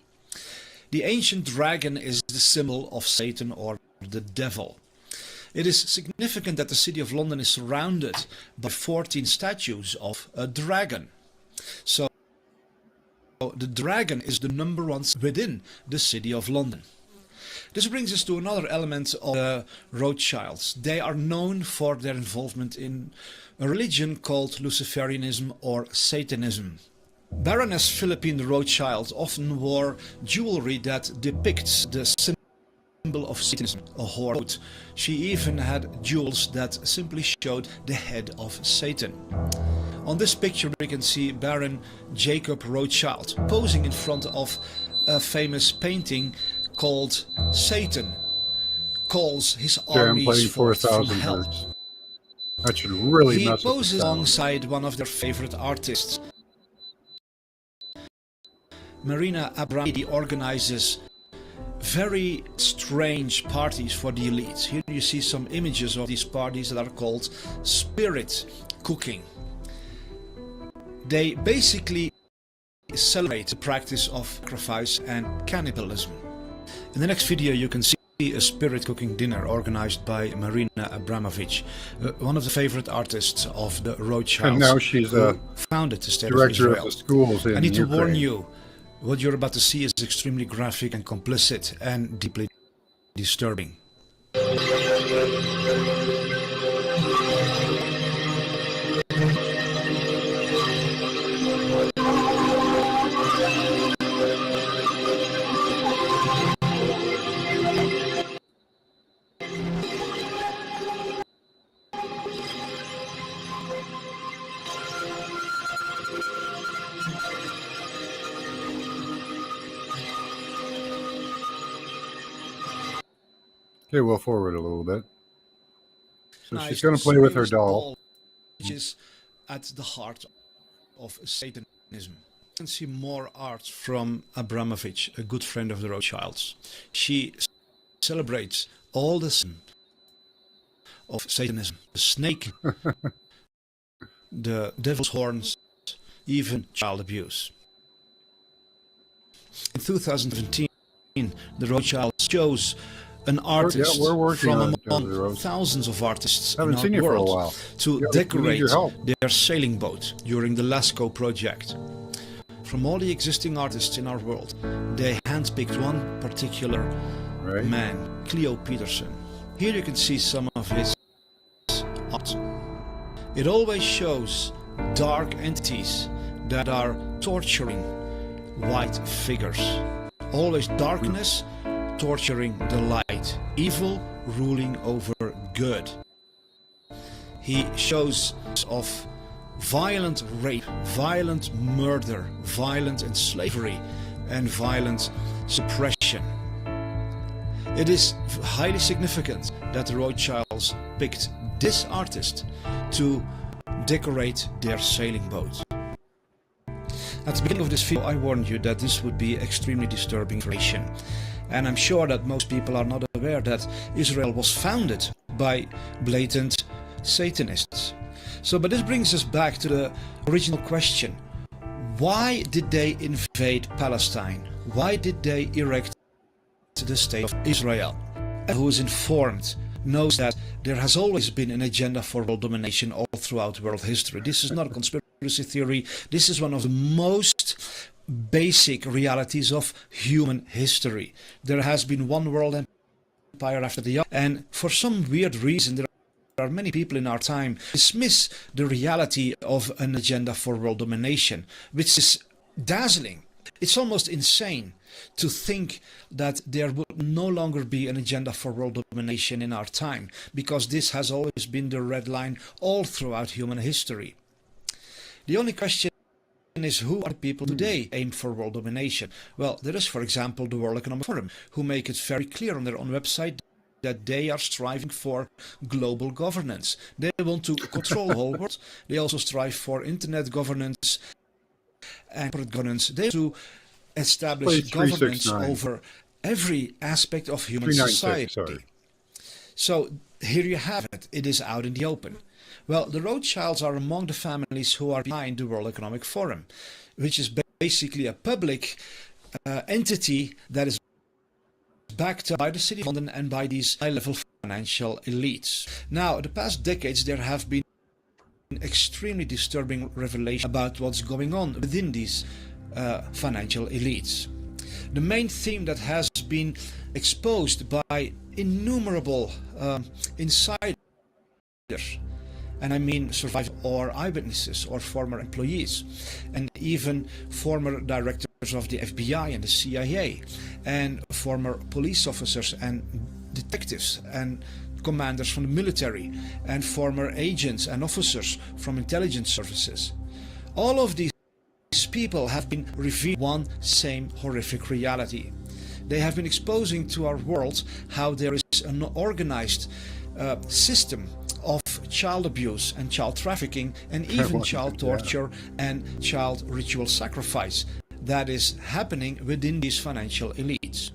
The ancient dragon is the symbol of Satan or the devil. It is significant that the City of London is surrounded by 14 statues of a dragon. So the dragon is the number 1 within the City of London. This brings us to another element of the Rothschilds. They are known for their involvement in a religion called Luciferianism or Satanism. Baroness Philippine de Rothschild often wore jewelry that depicts the symbol of Satanism, a horse. She even had jewels that simply showed the head of Satan. On this picture we can see Baron Jacob Rothschild posing in front of a famous painting called Satan Calls His Damn, playing Armies Forth from 4,000 Hell. hertz. That should really He mess with the poses sound. alongside one of their favorite artists. Marina Abramović organizes very strange parties for the elites. Here you see some images of these parties that are called spirit cooking. They basically celebrate the practice of sacrifice and cannibalism. In the next video you can see a spirit cooking dinner organized by Marina Abramović, one of the favorite artists of the Rothschilds. And now she's who a founded the state of director Israel. of the schools in I need to warn Ukraine. you, what you're about to see is extremely graphic and complicit and deeply disturbing. Okay, we'll forward a little bit. So Nice she's going to play with her serious doll. which is at the heart of Satanism. You can see more art from Abramovich, a good friend of the Rothschilds. She celebrates all the sin of Satanism, the snake, the devil's horns, even child abuse. In 2017, the Rothschilds chose an artist we're working from on it, among the Rose. thousands of artists Haven't in seen our you for a world while. to Yeah, we need decorate your help. their sailing boat during the Lascaux project. From all the existing artists in our world, they handpicked one particular Right. man, Cleo Peterson. Here you can see some of his art. It always shows dark entities that are torturing white figures. Always darkness torturing the light. Evil ruling over good. He shows of violent rape, violent murder, violent enslavement, and violent suppression. It is highly significant that the Rothschilds picked this artist to decorate their sailing boat. At the beginning of this video I warned you that this would be extremely disturbing information, and I'm sure that most people are not aware that Israel was founded by blatant Satanists. But this brings us back to the original question. Why did they invade Palestine? Why did they erect the state of Israel? And who is informed knows that there has always been an agenda for world domination all throughout world history. This is not a conspiracy theory. This is one of the most basic realities of human history. There has been one world empire after the other, and for some weird reason there are many people in our time dismiss the reality of an agenda for world domination, which is dazzling. It's almost insane to think that there would no longer be an agenda for world domination in our time, because this has always been the red line all throughout human history. The only question is, who are the people today aimed for world domination? Well, there is, for example, the World Economic Forum, who make it very clear on their own website that they are striving for global governance. They want to control the whole world. They also strive for internet governance and corporate governance. They want to establish governance over every aspect of human society. So here you have it. It is out in the open. Well, the Rothschilds are among the families who are behind the World Economic Forum, which is basically a public entity that is backed by the City of London and by these high-level financial elites. Now, the past decades there have been extremely disturbing revelations about what's going on within these financial elites. The main theme that has been exposed by innumerable insiders, and I mean survivors or eyewitnesses or former employees, and even former directors of the FBI and the CIA, and former police officers and detectives and commanders from the military, and former agents and officers from intelligence services. All of these people have been revealing one same horrific reality. They have been exposing to our world how there is an organized system of child abuse and child trafficking and even child torture and child ritual sacrifice that is happening within these financial elites.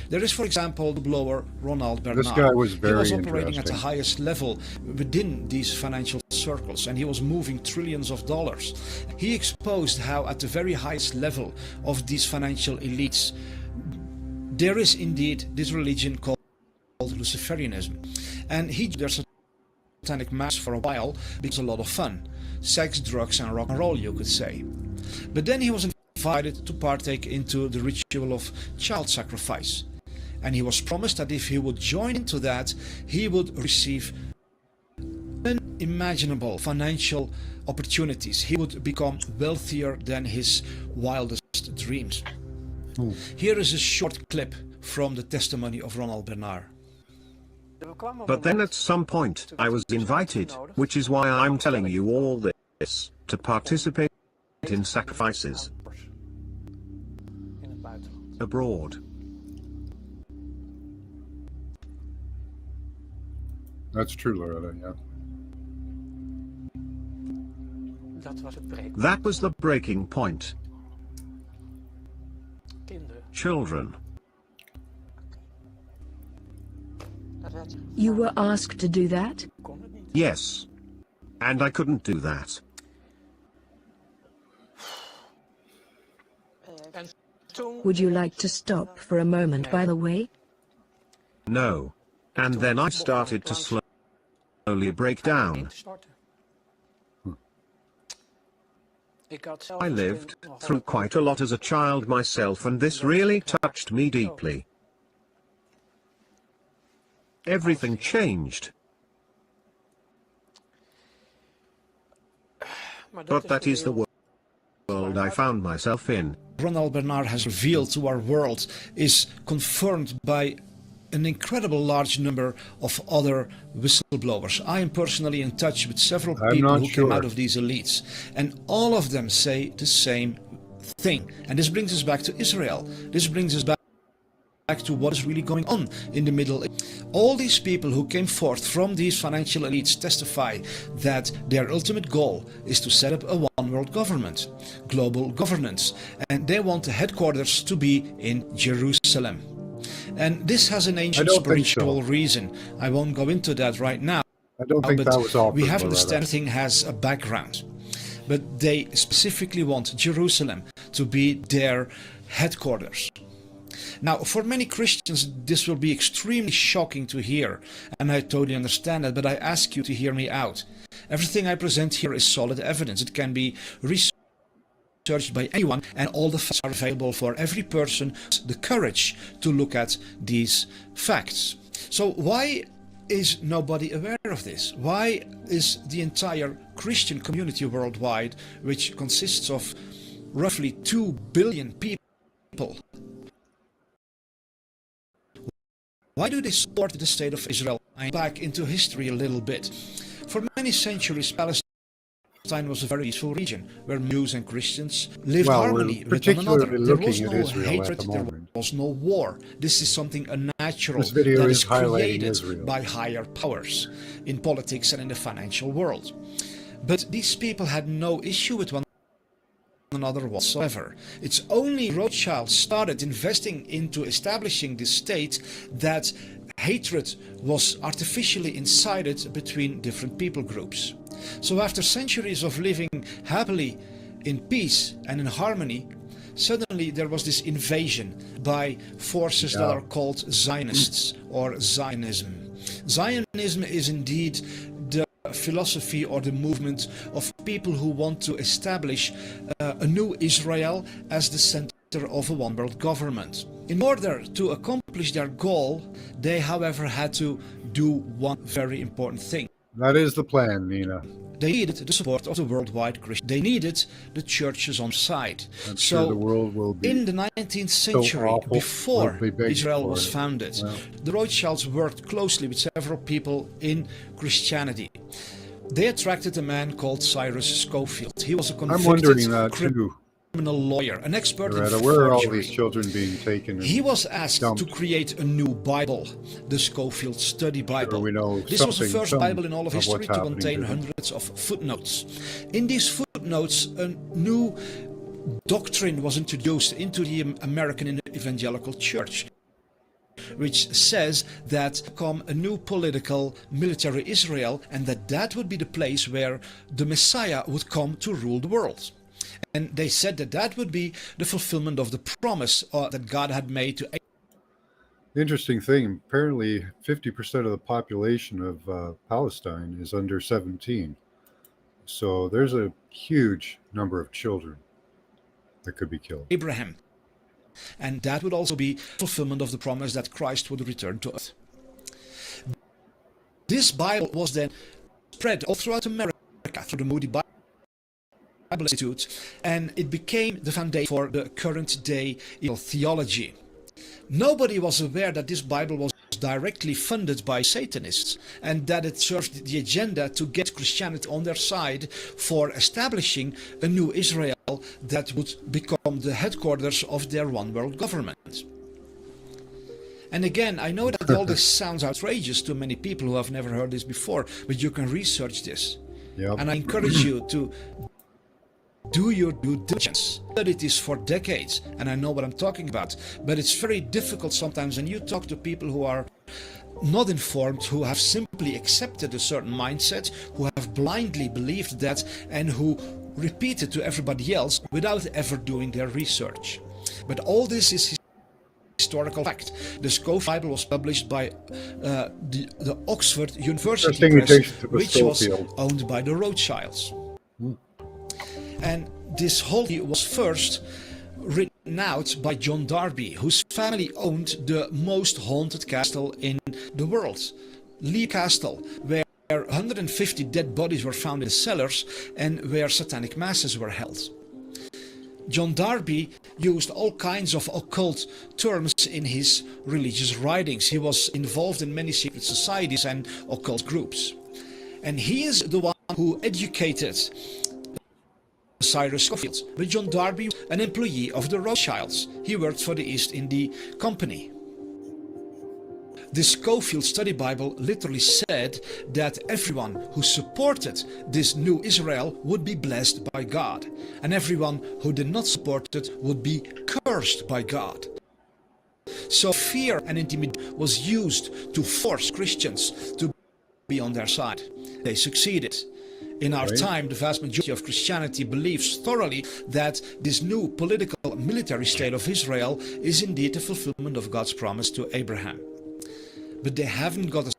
There is, for example, the blower Ronald Bernard. This guy was very He was operating at the interesting. highest level within these financial circles, and he was moving trillions of dollars. He exposed how at the very highest level of these financial elites there is indeed this religion called Luciferianism, and he did their satanic mass for a while because a lot of fun, sex, drugs and rock and roll, you could say. But then he was invited to partake into the ritual of child sacrifice, and he was promised that if he would join into that, he would receive unimaginable financial opportunities. He would become wealthier than his wildest dreams. Here is a short clip from the testimony of Ronald Bernard. But then at some point, I was invited, which is why I'm telling you all this, to participate in sacrifices abroad. That's true, Loretta. Yeah. That was the breaking point. Children. You were asked to do that? Yes. And I couldn't do that. Would you like to stop for a moment, by the way? No. And then I started to slowly break down. I lived through quite a lot as a child myself, and this really touched me deeply. Everything changed. But that is the world I found myself in. Ronald Bernard has revealed to our world is confirmed by an incredible large number of other whistleblowers. I am personally in touch with several people who came out of these elites, and all of them say the same thing. And this brings us back to Israel. This brings us back to what is really going on in the Middle East. All these people who came forth from these financial elites testify that their ultimate goal is to set up a one-world government, global governance, and they want the headquarters to be in Jerusalem. And this has an ancient spiritual reason. I won't go into that right now. I don't think that was offered, we have to Loretta. understand everything has a background. But they specifically want Jerusalem to be their headquarters. Now, for many Christians, this will be extremely shocking to hear, and I totally understand that, but I ask you to hear me out. Everything I present here is solid evidence. It can be researched by anyone, and all the facts are available for every person who has the courage to look at these facts. So why is nobody aware of this? Why is the entire Christian community worldwide, which consists of roughly 2 billion people, why do they support the state of Israel? I'm back into history a little bit. For many centuries, Palestine was a very peaceful region where Jews and Christians lived harmony with one another. There was no hatred, there was no war. This is something unnatural that is created by higher powers in politics and in the financial world. But these people had no issue with one another whatsoever. It's only Rothschild started investing into establishing this state that hatred was artificially incited between different people groups. So after centuries of living happily in peace and in harmony, suddenly there was this invasion by forces that are called Zionists or Zionism. Zionism is indeed the philosophy or the movement of people who want to establish a new Israel as the center of a one-world government. In order to accomplish their goal, they, however, had to do one very important thing. That is the plan, Nina. They needed the support of the worldwide Christians. They needed the churches on side. I'm so sure the world will be in the 19th century, before Israel was founded, the Rothschilds worked closely with several people in Christianity. They attracted a man called Cyrus Scofield. He was a convicted criminal lawyer, an expert in forgery. Where are all these children being taken? He was asked to create a new Bible, the Scofield Study Bible. This was the first Bible in all of history to contain hundreds of footnotes. In these footnotes, a new doctrine was introduced into the American Evangelical Church, which says that come a new political military Israel, and that would be the place where the Messiah would come to rule the world. And they said that would be the fulfillment of the promise that God had made to. The interesting thing, apparently 50% of the population of Palestine is under 17. So there's a huge number of children that could be killed. Abraham. And that would also be fulfillment of the promise that Christ would return to earth. This Bible was then spread all throughout America through the Moody Bible Institute, and it became the foundation for the current day theology. Nobody was aware that this Bible was directly funded by Satanists and that it served the agenda to get Christianity on their side for establishing a new Israel that would become the headquarters of their one-world government. And again, I know that all this sounds outrageous to many people who have never heard this before, but you can research this. Yep. And I encourage you to do your due diligence. Study this for decades, and I know what I'm talking about. But it's very difficult sometimes when you talk to people who are not informed, who have simply accepted a certain mindset, who have blindly believed that, and who repeat it to everybody else without ever doing their research. But all this is historical fact. The Scofield Bible was published by the Oxford University Press, which was owned by the Rothschilds. And this whole thing was first written out by John Darby, whose family owned the most haunted castle in the world, Lee Castle, where 150 dead bodies were found in the cellars and where satanic masses were held. John Darby used all kinds of occult terms in his religious writings. He was involved in many secret societies and occult groups. And he is the one who educated Cyrus Scofield. But John Darby was an employee of the Rothschilds. He worked for the East India Company. The Scofield Study Bible literally said that everyone who supported this new Israel would be blessed by God, and everyone who did not support it would be cursed by God. So fear and intimidation was used to force Christians to be on their side. They succeeded. In our time, the vast majority of Christianity believes thoroughly that this new political military state of Israel is indeed the fulfillment of God's promise to Abraham. But they haven't got the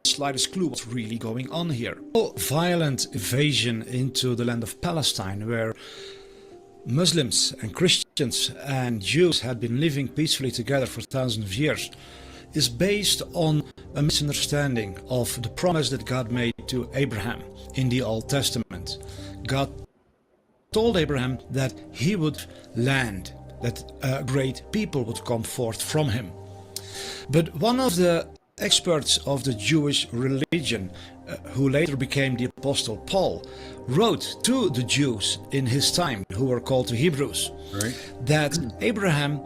slightest clue what's really going on here. A violent invasion into the land of Palestine, where Muslims and Christians and Jews had been living peacefully together for thousands of years, is based on a misunderstanding of the promise that God made to Abraham in the Old Testament. God told Abraham that he would land, that a great people would come forth from him. But one of the experts of the Jewish religion, who later became the Apostle Paul, wrote to the Jews in his time, who were called the Hebrews, that Abraham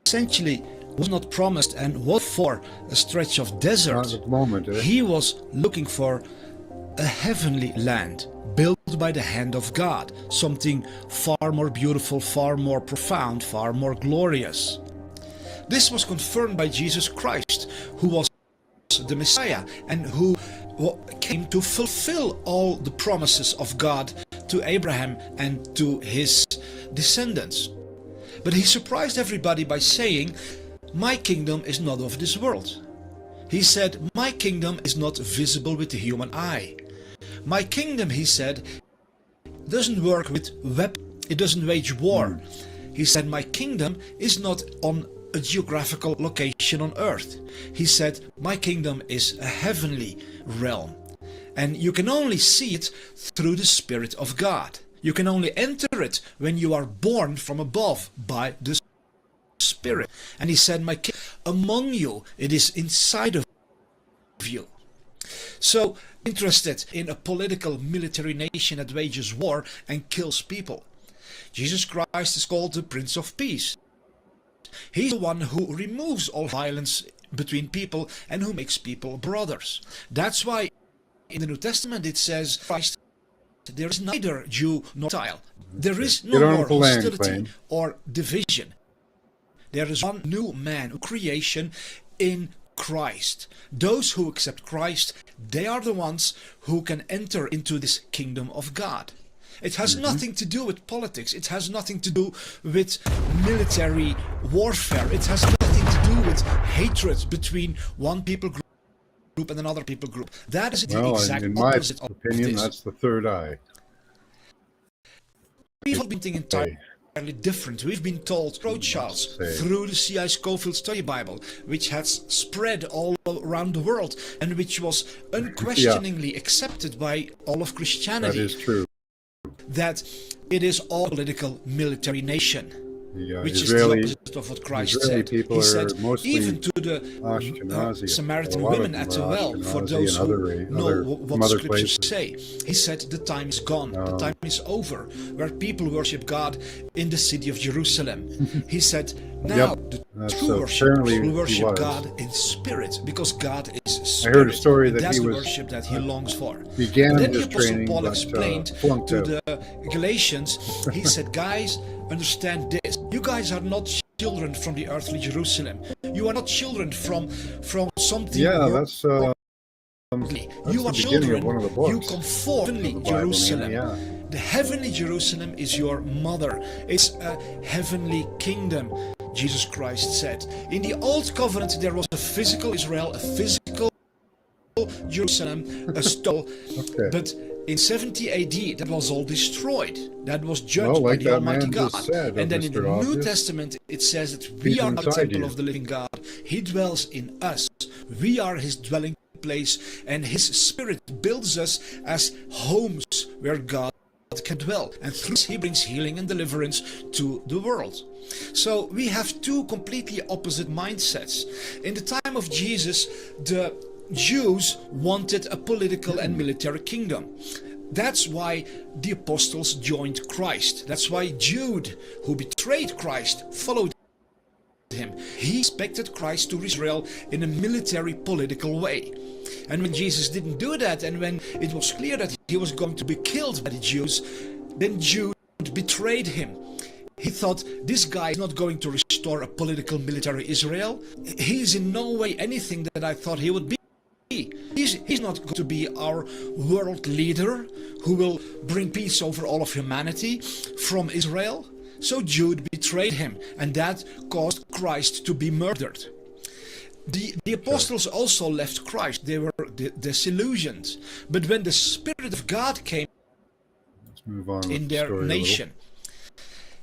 essentially was not promised and was for a stretch of desert. He was looking for a heavenly land built by the hand of God, something far more beautiful, far more profound, far more glorious. This was confirmed by Jesus Christ, who was the Messiah and who came to fulfill all the promises of God to Abraham and to his descendants. But he surprised everybody by saying, "My kingdom is not of this world." He said, "My kingdom is not visible with the human eye. My kingdom," he said, "doesn't work with weapons. It doesn't wage war." He said, "My kingdom is not on a geographical location on earth." He said, "My kingdom is a heavenly realm. And you can only see it through the Spirit of God. You can only enter it when you are born from above by the Spirit." And he said, "My kingdom among you, it is inside of you." So, interested in a political military nation that wages war and kills people. Jesus Christ is called the Prince of Peace. He's the one who removes all violence between people and who makes people brothers. That's why in the New Testament it says, Christ, there is neither Jew nor Gentile. There is no more hostility or division. There is one new man, a creation in Christ. Those who accept Christ, they are the ones who can enter into this kingdom of God. It has nothing to do with politics. It has nothing to do with military warfare. It has nothing to do with hatred between one people group and another people group. That is the exact opposite of this. In my opinion, that's the third eye. We've been thinking entirely different. We've been told Rothschilds through the C.I. Scofield Study Bible, which has spread all around the world and which was unquestioningly accepted by all of Christianity. That is true. That it is all political military nation. The which Israeli, is the opposite of what Christ Israeli said. people He are said, mostly even to the Ashkenazi. Samaritan A lot of women them at are the well, for Ashkenazi those and who know from what other scriptures places. say. He said, the time is gone, the time is over, where people worship God in the city of Jerusalem. He said, now the true worshippers will worship God in spirit, because God is spirit. I heard a story that that's he the was worship that he longs for. began Then the his Apostle training, Paul but, explained flunked to out. the Galatians, he said, guys, understand this. You guys are not children from the earthly Jerusalem. You are not children from something Yeah, worldly. that's You the are beginning children. of one of the books You come from of the heavenly Bible, Jerusalem. yeah. The heavenly Jerusalem is your mother. It's a heavenly kingdom, Jesus Christ said. In the old covenant there was a physical Israel, a physical Jerusalem, a stone. Okay. But in 70 AD that was all destroyed. That was judged Well, by like the that Almighty man God. just said, And then in the Mr. New Obvious, Testament it says that we he's are the inside temple you. of the living God. He dwells in us. We are his dwelling place, and his spirit builds us as homes where God can dwell, and through this he brings healing and deliverance to the world. So we have two completely opposite mindsets. In the time of Jesus, the Jews wanted a political and military kingdom. That's why the apostles joined Christ. That's why Jude, who betrayed Christ, followed him. He expected Christ to Israel in a military political way. And when Jesus didn't do that, and when it was clear that he was going to be killed by the Jews, then Jude betrayed him. He thought, this guy is not going to restore a political military Israel. He is in no way anything that I thought he would be. He's not going to be our world leader who will bring peace over all of humanity from Israel. So Jude betrayed him, and that caused Christ to be murdered. The apostles also left Christ. They were disillusioned. But when the Spirit of God came Move on in with the their story nation,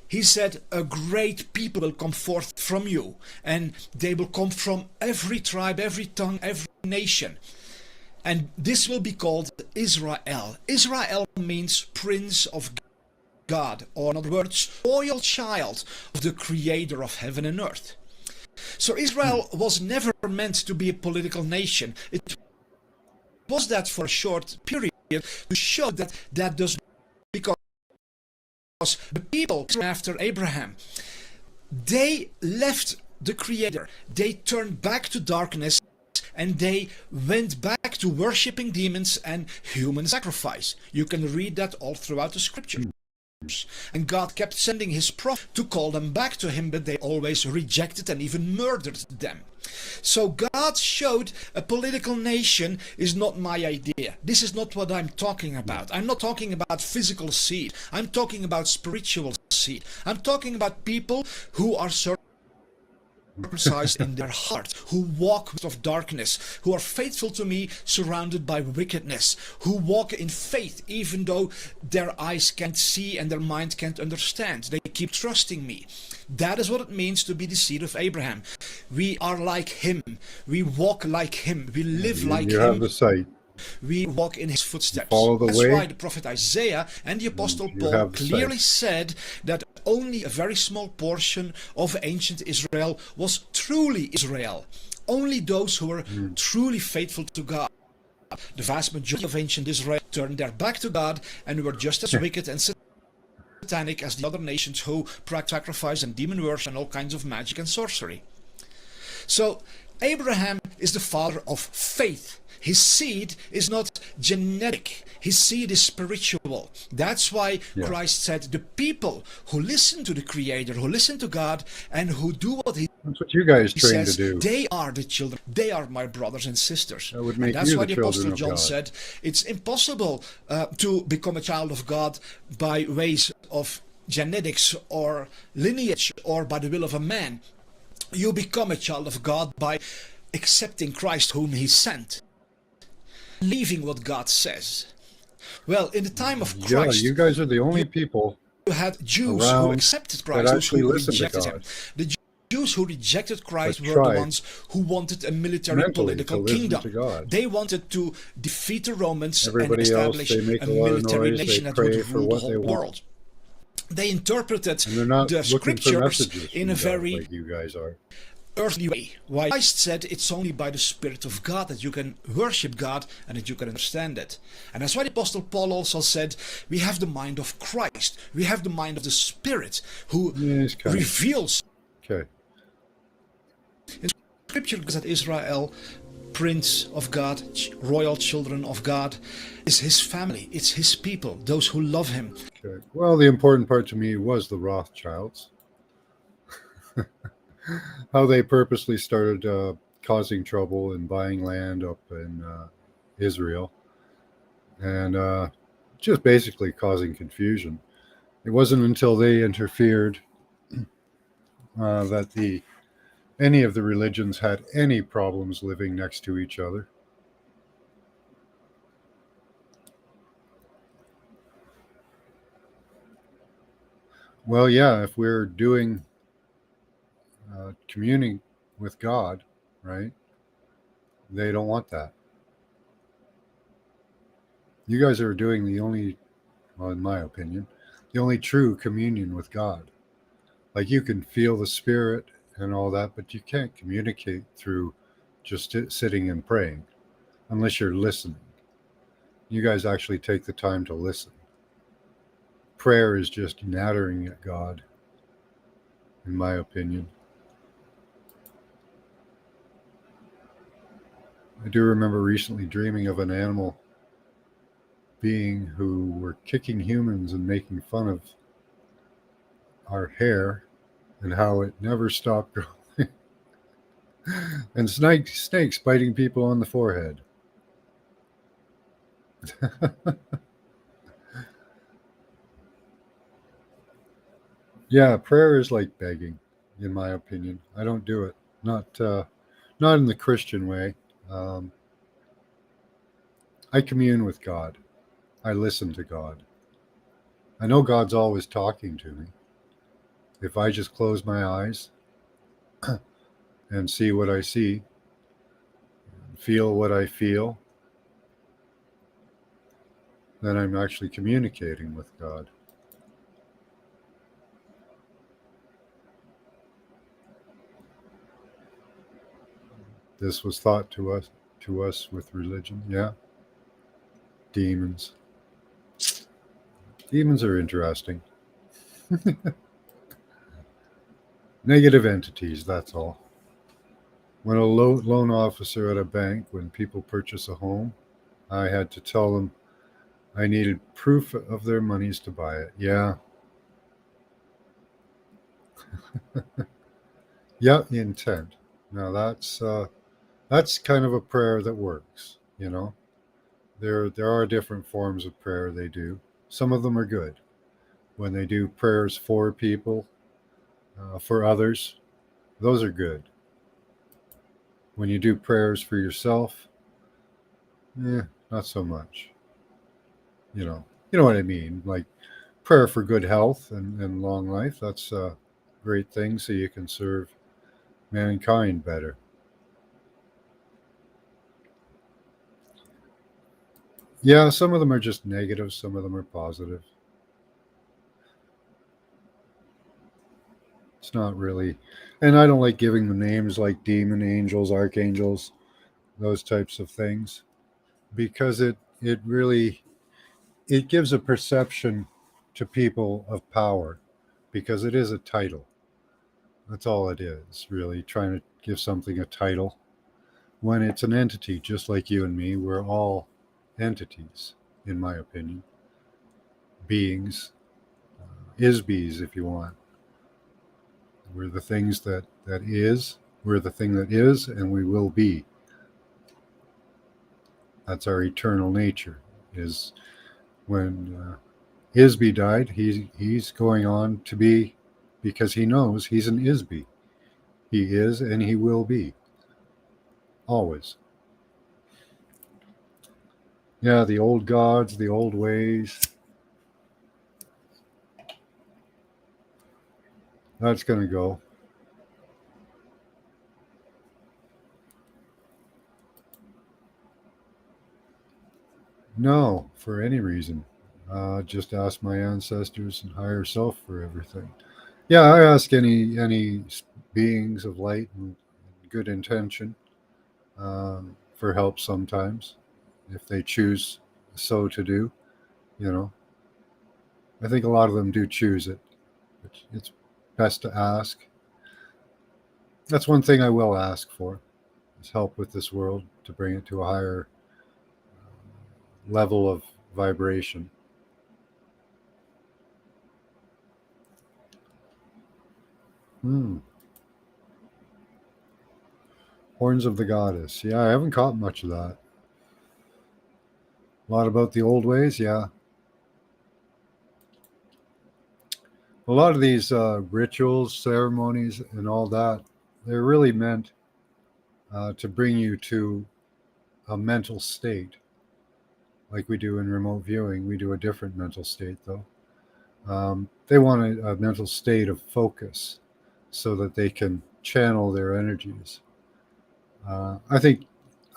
he said, a great people will come forth from you, and they will come from every tribe, every tongue, every nation. And this will be called Israel. Israel means Prince of God, or in other words, royal child of the Creator of heaven and earth. So Israel was never meant to be a political nation. It was that for a short period to show that that does not, because the people after Abraham, they left the Creator. They turned back to darkness, and they went back to worshipping demons and human sacrifice. You can read that all throughout the scripture. And God kept sending his prophet to call them back to him, but they always rejected and even murdered them. So God showed a political nation is not my idea. This is not what I'm talking about. I'm not talking about physical seed. I'm talking about spiritual seed. I'm talking about people who are circumcised in their heart, who walk of darkness, who are faithful to me, surrounded by wickedness, who walk in faith even though their eyes can't see and their mind can't understand. They keep trusting me. That is what it means to be the seed of Abraham. We are like him. We walk like him. We live like you him. have the sight. We walk in his footsteps. Follow the That's way. why the prophet Isaiah and the apostle Paul have the clearly sight. said that only a very small portion of ancient Israel was truly Israel. Only those who were truly faithful to God. The vast majority of ancient Israel turned their back to God and were just as wicked and satanic as the other nations who practice sacrifice and demon worship and all kinds of magic and sorcery. So Abraham is the father of faith. His seed is not genetic. His seed is spiritual. That's why Christ said the people who listen to the Creator, who listen to God, and who do what He That's what you guys train says, to do. they are the children. They are my brothers and sisters. That would make And that's you why the the Apostle children of John God. said it's impossible to become a child of God by ways of genetics or lineage or by the will of a man. You become a child of God by accepting Christ whom He sent, leaving what God says. Well, in the time of Christ, Yeah, you guys are the only people you had Jews who around accepted that Christ, those actually who listen to rejected Him. God. The Jews who rejected Christ That were the tried ones who wanted a military mentally political to listen kingdom. to God. They wanted to defeat the Romans Everybody and else, establish they make a a lot of military noise, they nation that pray would for rule the what they whole want. world. they interpreted And they're not the looking for scriptures messages in from a God very like you guys are. earthly way. Why Christ said it's only by the Spirit of God that you can worship God and that you can understand it. And that's why the Apostle Paul also said, we have the mind of Christ. We have the mind of the Spirit who Yes, kind of. reveals Okay. in Scripture that Israel, Prince of God, royal children of God, is his family. It's his people, those who love him. Okay. Well, the important part to me was the Rothschilds. How they purposely started causing trouble and buying land up in Israel, and just basically causing confusion. It wasn't until they interfered that any of the religions had any problems living next to each other. Well, yeah, if we're doing communing with God, right? They don't want that. You guys are doing the only, well, in my opinion, the only true communion with God. Like you can feel the Spirit and all that, but you can't communicate through just sitting and praying unless you're listening. You guys actually take the time to listen. Prayer is just nattering at God, in my opinion. I do remember recently dreaming of an animal being who were kicking humans and making fun of our hair and how it never stopped growing. And snakes biting people on the forehead. Yeah, prayer is like begging, in my opinion. I don't do it. Not in the Christian way. I commune with God. I listen to God. I know God's always talking to me. If I just close my eyes and see what I see, feel what I feel, then I'm actually communicating with God. This was thought to us with religion. Yeah. Demons. Demons are interesting. Negative entities, that's all. When a loan officer at a bank, when people purchase a home, I had to tell them I needed proof of their monies to buy it. Yeah. Yeah, intent. Now that's kind of a prayer that works, you know. There are different forms of prayer they do. Some of them are good. When they do prayers for people, for others, those are good. When you do prayers for yourself, not so much. You know what I mean. Like prayer for good health and long life. That's a great thing, so you can serve mankind better. Yeah, some of them are just negative, some of them are positive. It's not really, and I don't like giving them names like demon angels, archangels, those types of things, because it really it gives a perception to people of power, because it is a title. That's all it is, really, trying to give something a title when it's an entity, just like you and me. We're all entities, in my opinion. Beings, isbies, if you want. We're the things that is. We're the thing that is, and we will be. That's our eternal nature. Is when Isby died, he's going on to be, because he knows he's an Isby. He is, and he will be. Always. Yeah, the old gods, the old ways. That's going to go. No, for any reason. Just ask my ancestors and higher self for everything. Yeah, I ask any beings of light and good intention for help sometimes, if they choose so to do. You know, I think a lot of them do choose it. It's best to ask. That's one thing I will ask for, is help with this world to bring it to a higher level of vibration. Horns of the Goddess. Yeah, I haven't caught much of that. A lot about the old ways, yeah. A lot of these rituals, ceremonies, and all that, they're really meant to bring you to a mental state. Like we do in remote viewing, we do a different mental state, though. They want a mental state of focus so that they can channel their energies. I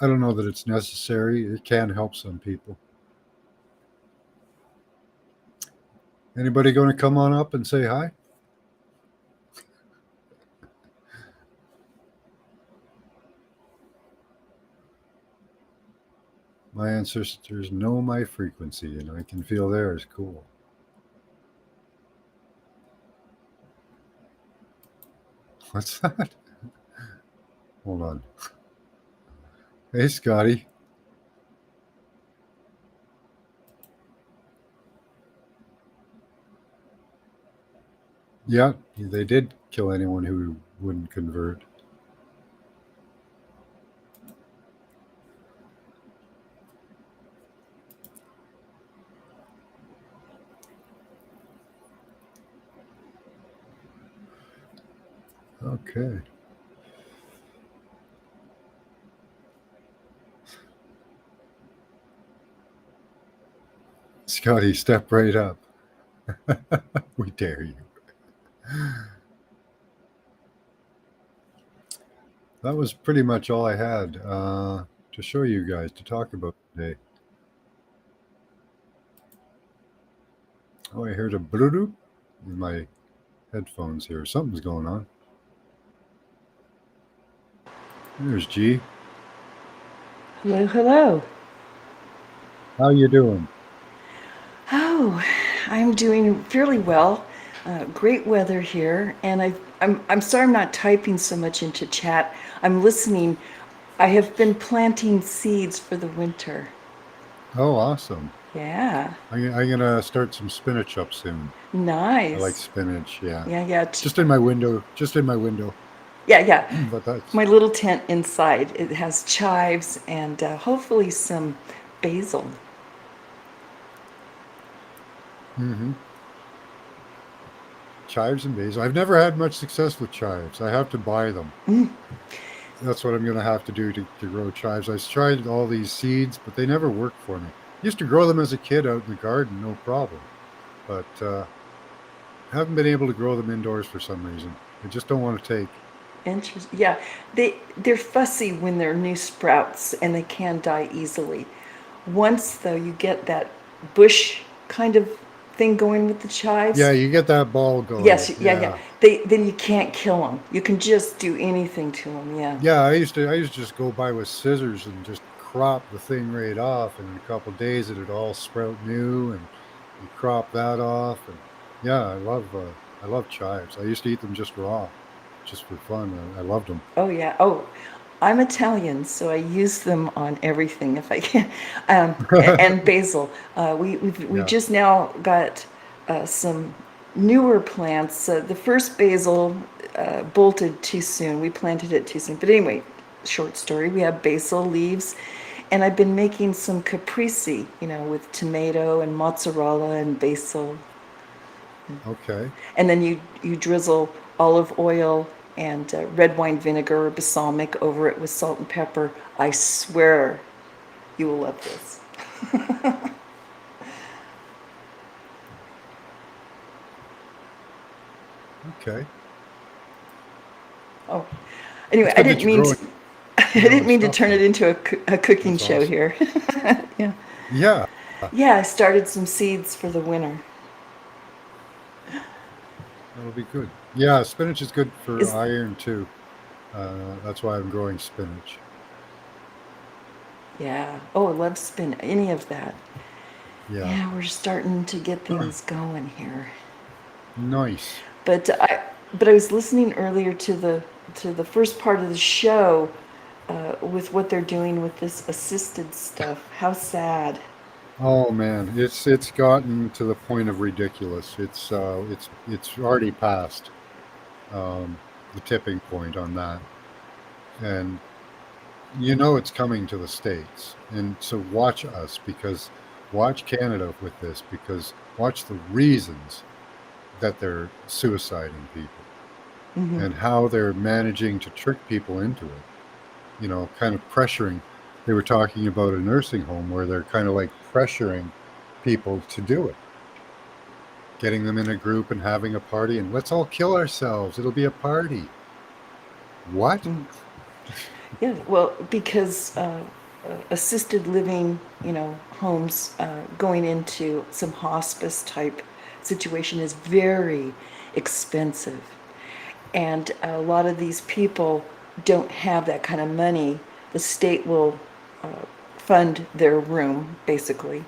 don't know that it's necessary. It can help some people. Anybody going to come on up and say hi? My ancestors know my frequency, and I can feel theirs. Cool. What's that? Hold on. Hey, Scotty. Yeah, they did kill anyone who wouldn't convert. Okay. Scotty, step right up. We dare you. That was pretty much all I had to show you guys, to talk about today. Oh, I heard a bloop in my headphones here. Something's going on. There's G. Hello, hello. How you doing? Oh, I'm doing fairly well. Great weather here, and I'm sorry I'm not typing so much into chat. I'm listening. I have been planting seeds for the winter. Oh, awesome. Yeah. I'm gonna start some spinach up soon. Nice. I like spinach. Yeah. Yeah. Just in my window. Just in my window. Yeah. But that's My little tent inside. It has chives and hopefully some basil. Chives and basil. I've never had much success with chives. I have to buy them. That's what I'm going to have to do to grow chives. I tried all these seeds, but they never worked for me. Used to grow them as a kid out in the garden, no problem. But haven't been able to grow them indoors for some reason. I just don't want to take. Interesting. Yeah, they're fussy when they're new sprouts, and they can die easily. Once though you get that bush kind of thing going with the chives. Yeah, you get that ball going. Yes, yeah. Then you can't kill them. You can just do anything to them. Yeah. Yeah, I used to just go by with scissors and just crop the thing right off, and in a couple of days it'd all sprout new, and you crop that off. And yeah, I love chives. I used to eat them just raw, just for fun. I loved them. Oh yeah. Oh, I'm Italian, so I use them on everything if I can. And basil. We just now got some newer plants. The first basil bolted too soon. We planted it too soon. But anyway, short story. We have basil leaves, and I've been making some caprese, with tomato and mozzarella and basil. Okay. And then you drizzle olive oil and red wine vinegar or balsamic over it with salt and pepper. I swear you will love this. Okay. Oh, anyway, It's I good that didn't you're mean growing- I didn't mean to stuff. turn it into a cooking That's show awesome. here. Yeah. Yeah. Yeah, I started some seeds for the winter. That'll be good. Yeah, spinach is good for Is- iron too. That's why I'm growing spinach. Yeah. Oh, I love any of that. Yeah, Yeah, we're starting to get things going here. nice. But I was listening earlier to the first part of the show with what they're doing with this assisted stuff. How sad. Oh man, it's gotten to the point of ridiculous. It's already past the tipping point on that, and you know it's coming to the States. And so watch Canada with this, because watch the reasons that they're suiciding people Hmm. and how they're managing to trick people into it. You know, kind of pressuring. They were talking about a nursing home where they're kind of like pressuring people to do it, getting them in a group and having a party, and let's all kill ourselves. It'll be a party. What? Yeah, well, because assisted living, homes going into some hospice type situation is very expensive. And a lot of these people don't have that kind of money. The state will fund their room, basically.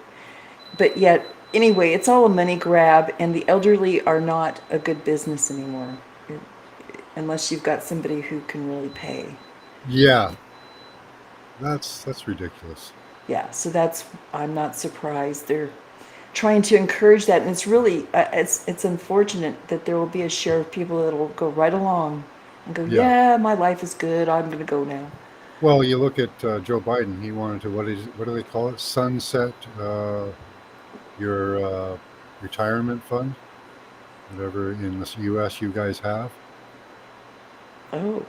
But yet, anyway, it's all a money grab, and the elderly are not a good business anymore, unless you've got somebody who can really pay. Yeah, that's ridiculous. Yeah, so I'm not surprised. They're trying to encourage that, and it's really, it's unfortunate that there will be a share of people that will go right along and go, Yeah. yeah, my life is good, I'm going to go now. Well, you look at Joe Biden. He wanted to, what do they call it? Sunset your retirement fund, whatever in the U.S. you guys have. Oh,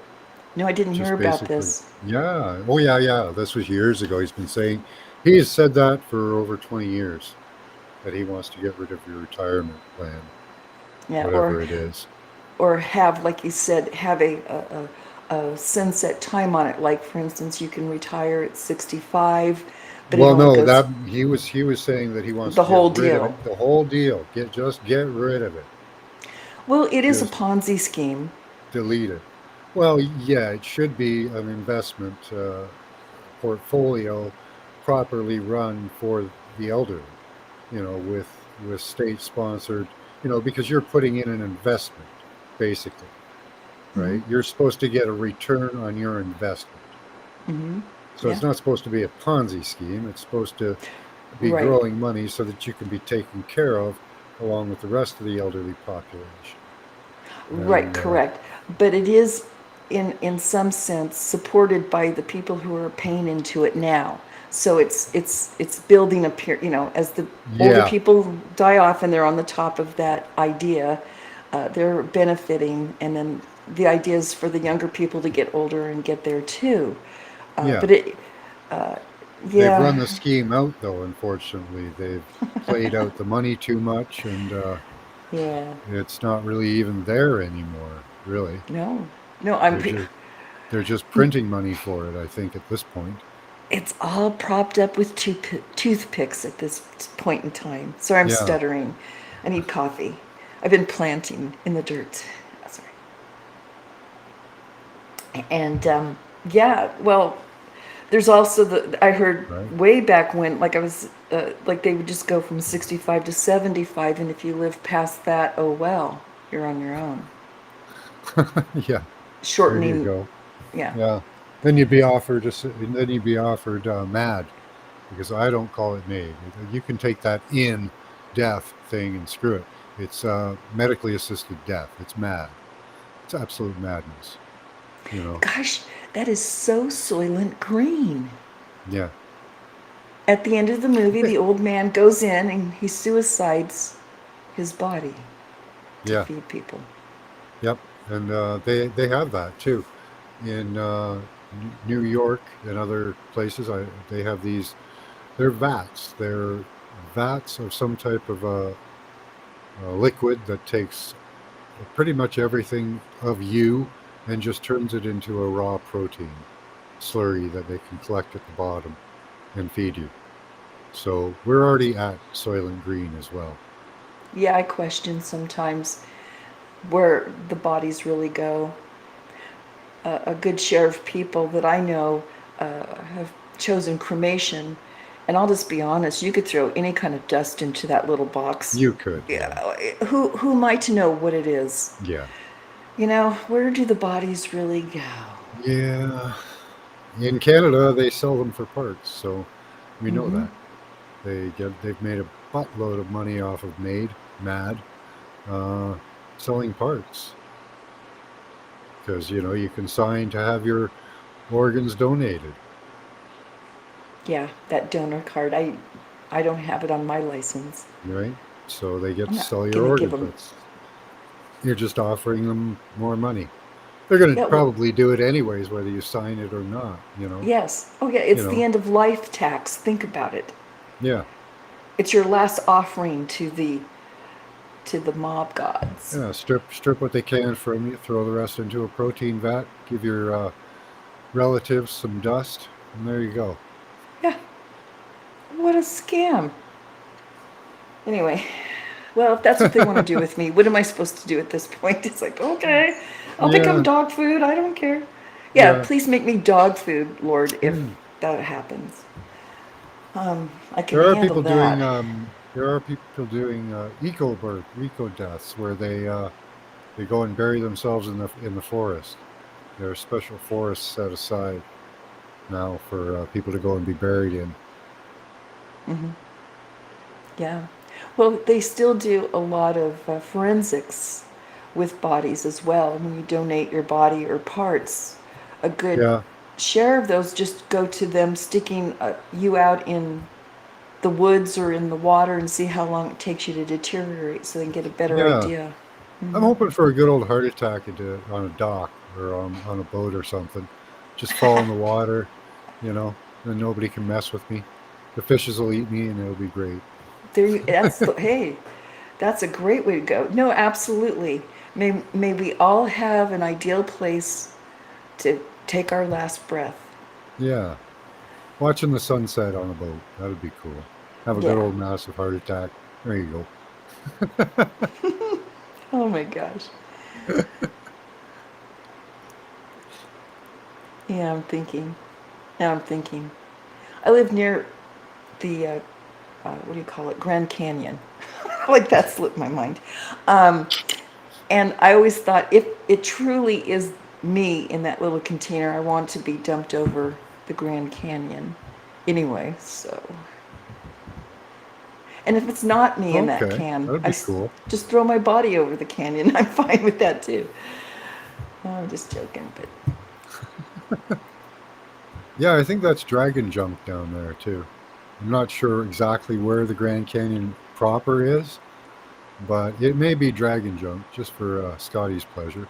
no, I didn't hear about this. Yeah. Oh, yeah. This was years ago. He's been saying, he has said that for over 20 years, that he wants to get rid of your retirement plan, Yeah, whatever it is. or have, like you said, have a sunset time on it. Like, for instance, you can retire at 65, but Well, it only no, goes he was saying that he wants the to whole get rid of deal. it. The whole deal. Get rid of it. Well, it is a Just Ponzi scheme. delete it. Well, yeah, it should be an investment portfolio properly run for the elderly, with state sponsored, because you're putting in an investment, basically, right? You're supposed to get a return on your investment. Hmm. So it's not supposed to be a Ponzi scheme. It's supposed to be Right. growing money so that you can be taken care of along with the rest of the elderly population. Right, And, correct. But it is, in some sense, supported by the people who are paying into it now. So it's building a peer, as the older Yeah. people die off and they're on the top of that idea, they're benefiting, and then the idea is for the younger people to get older and get there too. Yeah. But it, They've run yeah, the scheme out, though, unfortunately. They've played out the money too much, and yeah, it's not really even there anymore, really. no, They're just printing money for it, I think, at this point. it's all propped up with toothpicks at this point in time. Sorry, I'm Yeah. stuttering. I need coffee. I've been planting in the dirt. Sorry. And yeah, well, there's also I heard Right. way back when, like I was, like they would just go from 65 to 75, and if you live past that, oh well, you're on your own. Yeah, there you Shortening, go. yeah. Yeah. Then you'd be offered MAD, because I don't call it MAID. You can take that in death thing and screw it. It's medically assisted death. It's MAD. It's absolute madness. Gosh, that is so Soylent Green. Yeah. At the end of the movie, the old man goes in and he suicides his body to Yeah. feed people. Yep. And they have that too in New York and other places. They have these. They're vats. They're vats of some type of a liquid that takes pretty much everything of you and just turns it into a raw protein slurry that they can collect at the bottom and feed you. So we're already at Soylent Green as well. Yeah, I question sometimes where the bodies really go. A good share of people that I know have chosen cremation, and I'll just be honest, you could throw any kind of dust into that little box. You could. Yeah. Who am I to know what it is? Yeah. You know, where do the bodies really go? Yeah. In Canada, they sell them for parts, so we know Mhm. that. They've made a buttload of money off of MAD, selling parts. Because, you know, you can sign to have your organs donated. Yeah, that donor card. I don't have it on my license. Right? So they get I'm to not sell your gonna give organs. them. You're just offering them more money. They're going to Yeah, well, probably do it anyways, whether you sign it or not, you know? yes. Oh yeah, You it's the know? end of life tax. Think about it. Yeah. It's your last offering to the mob gods. Yeah, strip what they can from you, throw the rest into a protein vat, give your relatives some dust, and there you go. Yeah. What a scam. Anyway, well, if that's what they want to do with me, what am I supposed to do at this point? It's like, okay, I'll become Yeah, dog food. I don't care. Yeah, yeah. please make me dog food, Lord, if that happens. I can There are handle people doing that. eco deaths where they go and bury themselves in the forest. There are special forests set aside now for people to go and be buried in. Hmm. Yeah. Well, they still do a lot of forensics with bodies as well. When you donate your body or parts, a good Yeah, share of those just go to them sticking you out in the woods or in the water and see how long it takes you to deteriorate so they can get a better yeah. idea. I'm hoping for a good old heart attack on a dock or on a boat or something. Just fall in the water, you know, then nobody can mess with me. The fishes will eat me and it'll be great. Hey, that's a great way to go. No, absolutely. May we all have an ideal place to take our last breath. Yeah. Watching the sunset on a boat. That would be cool. Have a good Yeah. old massive heart attack. There you go. Oh my gosh. Yeah, I'm thinking. Now I'm thinking. I live near the what do you call it? Grand Canyon. Like that slipped my mind. And I always thought if it truly is me in that little container, I want to be dumped over the Grand Canyon. Anyway, so. And if it's not me in that Okay. can, That'd be cool. just throw my body over the canyon. I'm fine with that too. Oh, I'm just joking, but Yeah, I think that's dragon junk down there too. I'm not sure exactly where the Grand Canyon proper is, but it may be dragon junk just for Scotty's pleasure.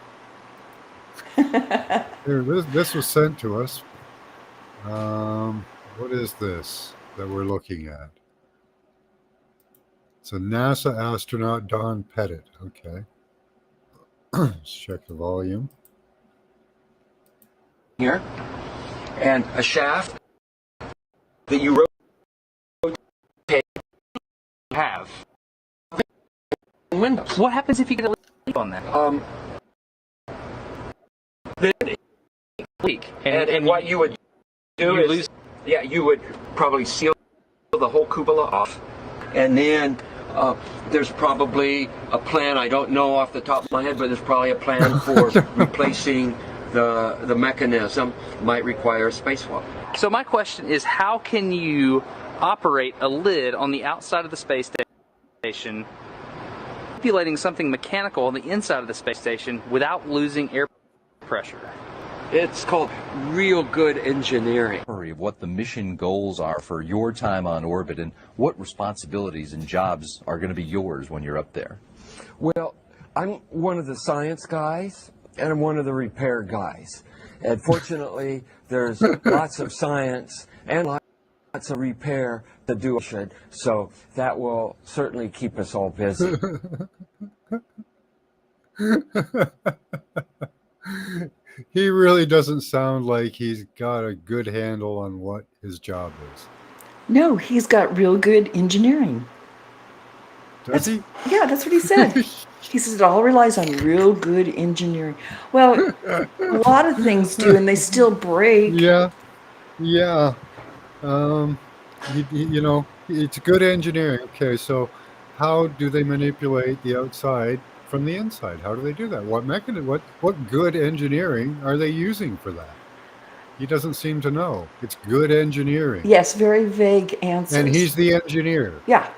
Here, this was sent to us. What is this that we're looking at? It's a NASA astronaut, Don Pettit. Okay. Let's check the volume. Here, and a shaft that you rotate have. What happens if you get a leak on that? The leak, and what you would do is, yeah, you would probably seal the whole cupola off, and then there's probably a plan. I don't know off the top of my head, but there's probably a plan for replacing the mechanism. Might require a spacewalk. So my question is, how can you operate a lid on the outside of the space station, manipulating something mechanical on the inside of the space station without losing air pressure? It's called real good engineering. Of what the mission goals are for your time on orbit and what responsibilities and jobs are going to be yours when you're up there. Well, I'm one of the science guys and I'm one of the repair guys. And fortunately, there's lots of science and lots of repair to do. So that will certainly keep us all busy. He really doesn't sound like he's got a good handle on what his job is. No, he's got real good engineering. Does he? Yeah, that's what he said. He says it all relies on real good engineering. Well, a lot of things do, and they still break. Yeah, yeah. You know, it's good engineering. Okay, so how do they manipulate the outside from the inside? How do they do that? What mechanism? What good engineering are they using for that? He doesn't seem to know. It's good engineering. Yes, very vague answers. And he's the engineer. Yeah.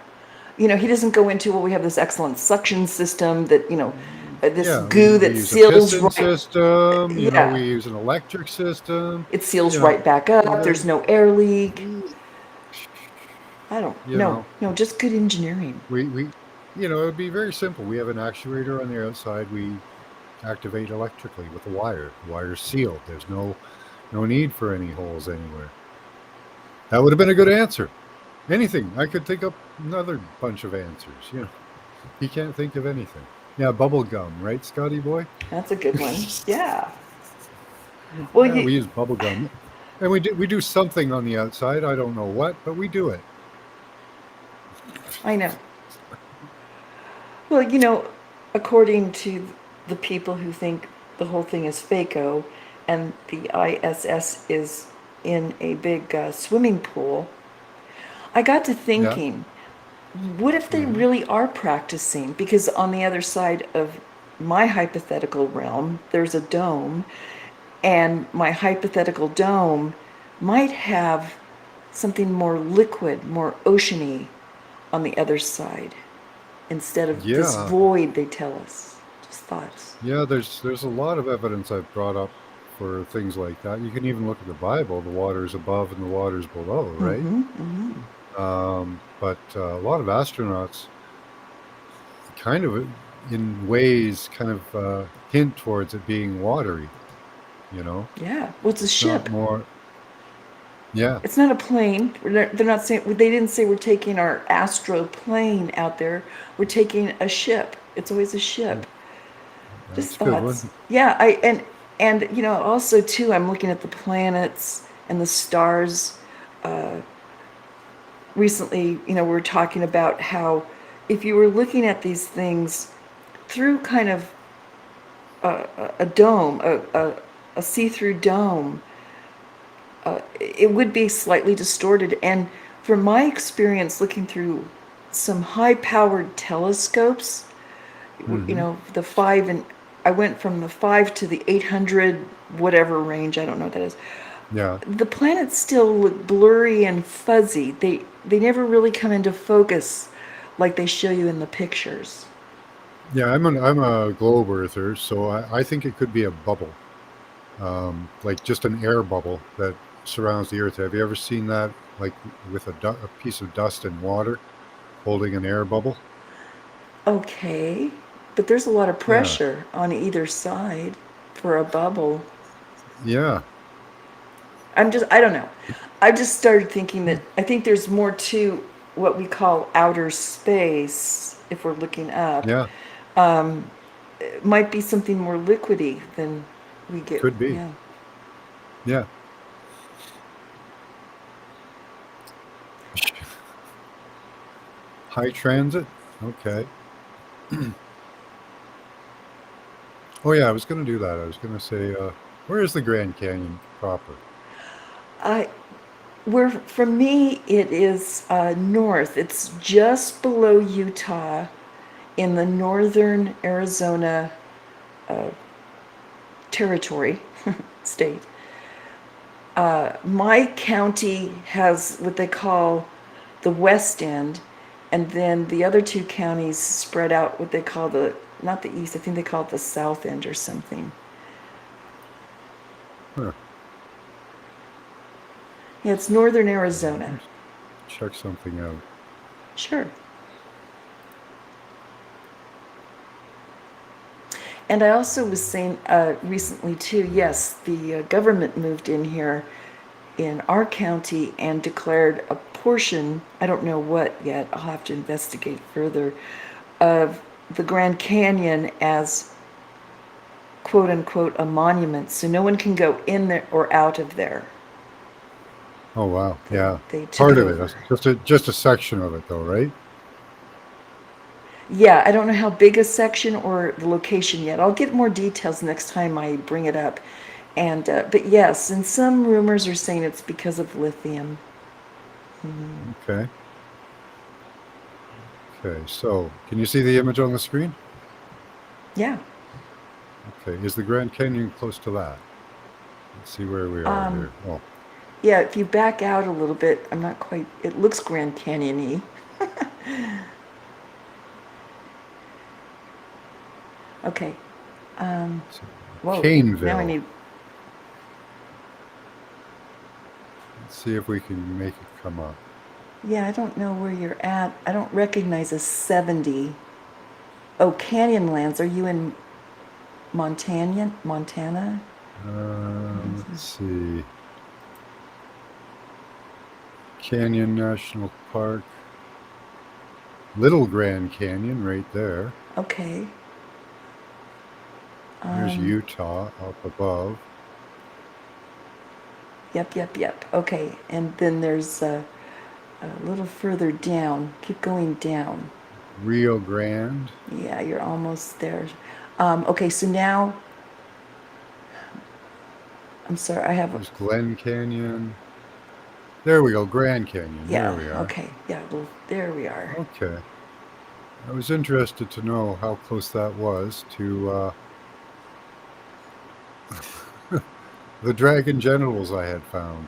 You know, he doesn't go into, well, we have this excellent suction system that, you know, this Yeah, goo we that use seals a piston right. system. You know, Yeah. we use an electric system. It seals You know, right back up. well, There's no air leak. I don't you know. know, No, just good engineering. we, you know, it'd be very simple. We have an actuator on the outside. We activate electrically with a wire. The wire's sealed. There's no need for any holes anywhere. That would have been a good answer. Anything. I could think up another bunch of answers. You know, he can't think of anything. Yeah, bubble gum, right, Scotty boy? That's a good one. Yeah. Well, Yeah, we use bubble gum, and we do something on the outside. I don't know what, but we do it. I know. Well, you know, according to the people who think the whole thing is fake-o, and the ISS is in a big swimming pool, I got to thinking, what if they really are practicing? Because on the other side of my hypothetical realm, there's a dome, and my hypothetical dome might have something more liquid, more oceany on the other side, instead of this Yeah. void they tell us. Just thoughts. Yeah, there's a lot of evidence I've brought up for things like that. You can even look at the Bible. The water's above and the water's below, right? But a lot of astronauts kind of, in ways, kind of hint towards it being watery, you know? Yeah. Well, it's a Not ship. more. Yeah. It's not a plane. They're not saying, they didn't say we're taking our astro plane out there. We're taking a ship. It's always a ship. That's Just a good thoughts. one. Yeah, and you know, also too, I'm looking at the planets and the stars. Recently, you know, we were talking about how if you were looking at these things through kind of a dome, a see-through dome, it would be slightly distorted. And from my experience looking through some high-powered telescopes, you know, the 5 and I went from the 5 to the 800 whatever range, I don't know what that is. Yeah. The planets still look blurry and fuzzy. They never really come into focus like they show you in the pictures. Yeah, I'm a globe earther, so I think it could be a bubble, like just an air bubble that surrounds the Earth. Have you ever seen that, like with a piece of dust and water holding an air bubble? Okay, but there's a lot of pressure on either side for a bubble. Yeah. I don't know. I just started thinking that I think there's more to what we call outer space if we're looking up. Yeah. It might be something more liquidy than we get. Could be. Yeah. Yeah. High transit? Okay. Oh yeah, I was going to do that. I was going to say, where is the Grand Canyon proper? Where for me it is north. It's just below Utah, in the northern Arizona territory, state. My county has what they call the west end, and then the other two counties spread out what they call not the east, I think they call it the south end or something. Huh. Yeah, it's northern Arizona. Check something out. Sure. And I also was saying recently too, yes, the government moved in here in our county and declared a portion, I don't know what yet, I'll have to investigate further, of the Grand Canyon as quote unquote a monument. So no one can go in there or out of there. Oh wow, yeah. They took Part it of it, over. just a section of it, though, right? Yeah, I don't know how big a section or the location yet. I'll get more details next time I bring it up. And but yes, and some rumors are saying it's because of lithium. Okay. Okay, so can you see the image on the screen? Yeah. Okay, is the Grand Canyon close to that? Let's see where we are here. Oh, Yeah, if you back out a little bit, I'm not quite, it looks Grand Canyon-y. Okay. Whoa, now I Caneville. need, Let's see if we can make it come up. yeah, I don't know where you're at. I don't recognize a 70. Oh, Canyonlands, are you in Montana? Let's see. Canyon National Park. Little Grand Canyon right there. Okay. There's Utah up above. Yep. Okay, and then there's a little further down. Keep going down. Rio Grande. Yeah, you're almost there. Okay, so now, I'm sorry, I have There's Glen Canyon. There we go, Grand Canyon. yeah, There we are. okay, yeah, well, there we are. Okay. I was interested to know how close that was to the dragon genitals I had found.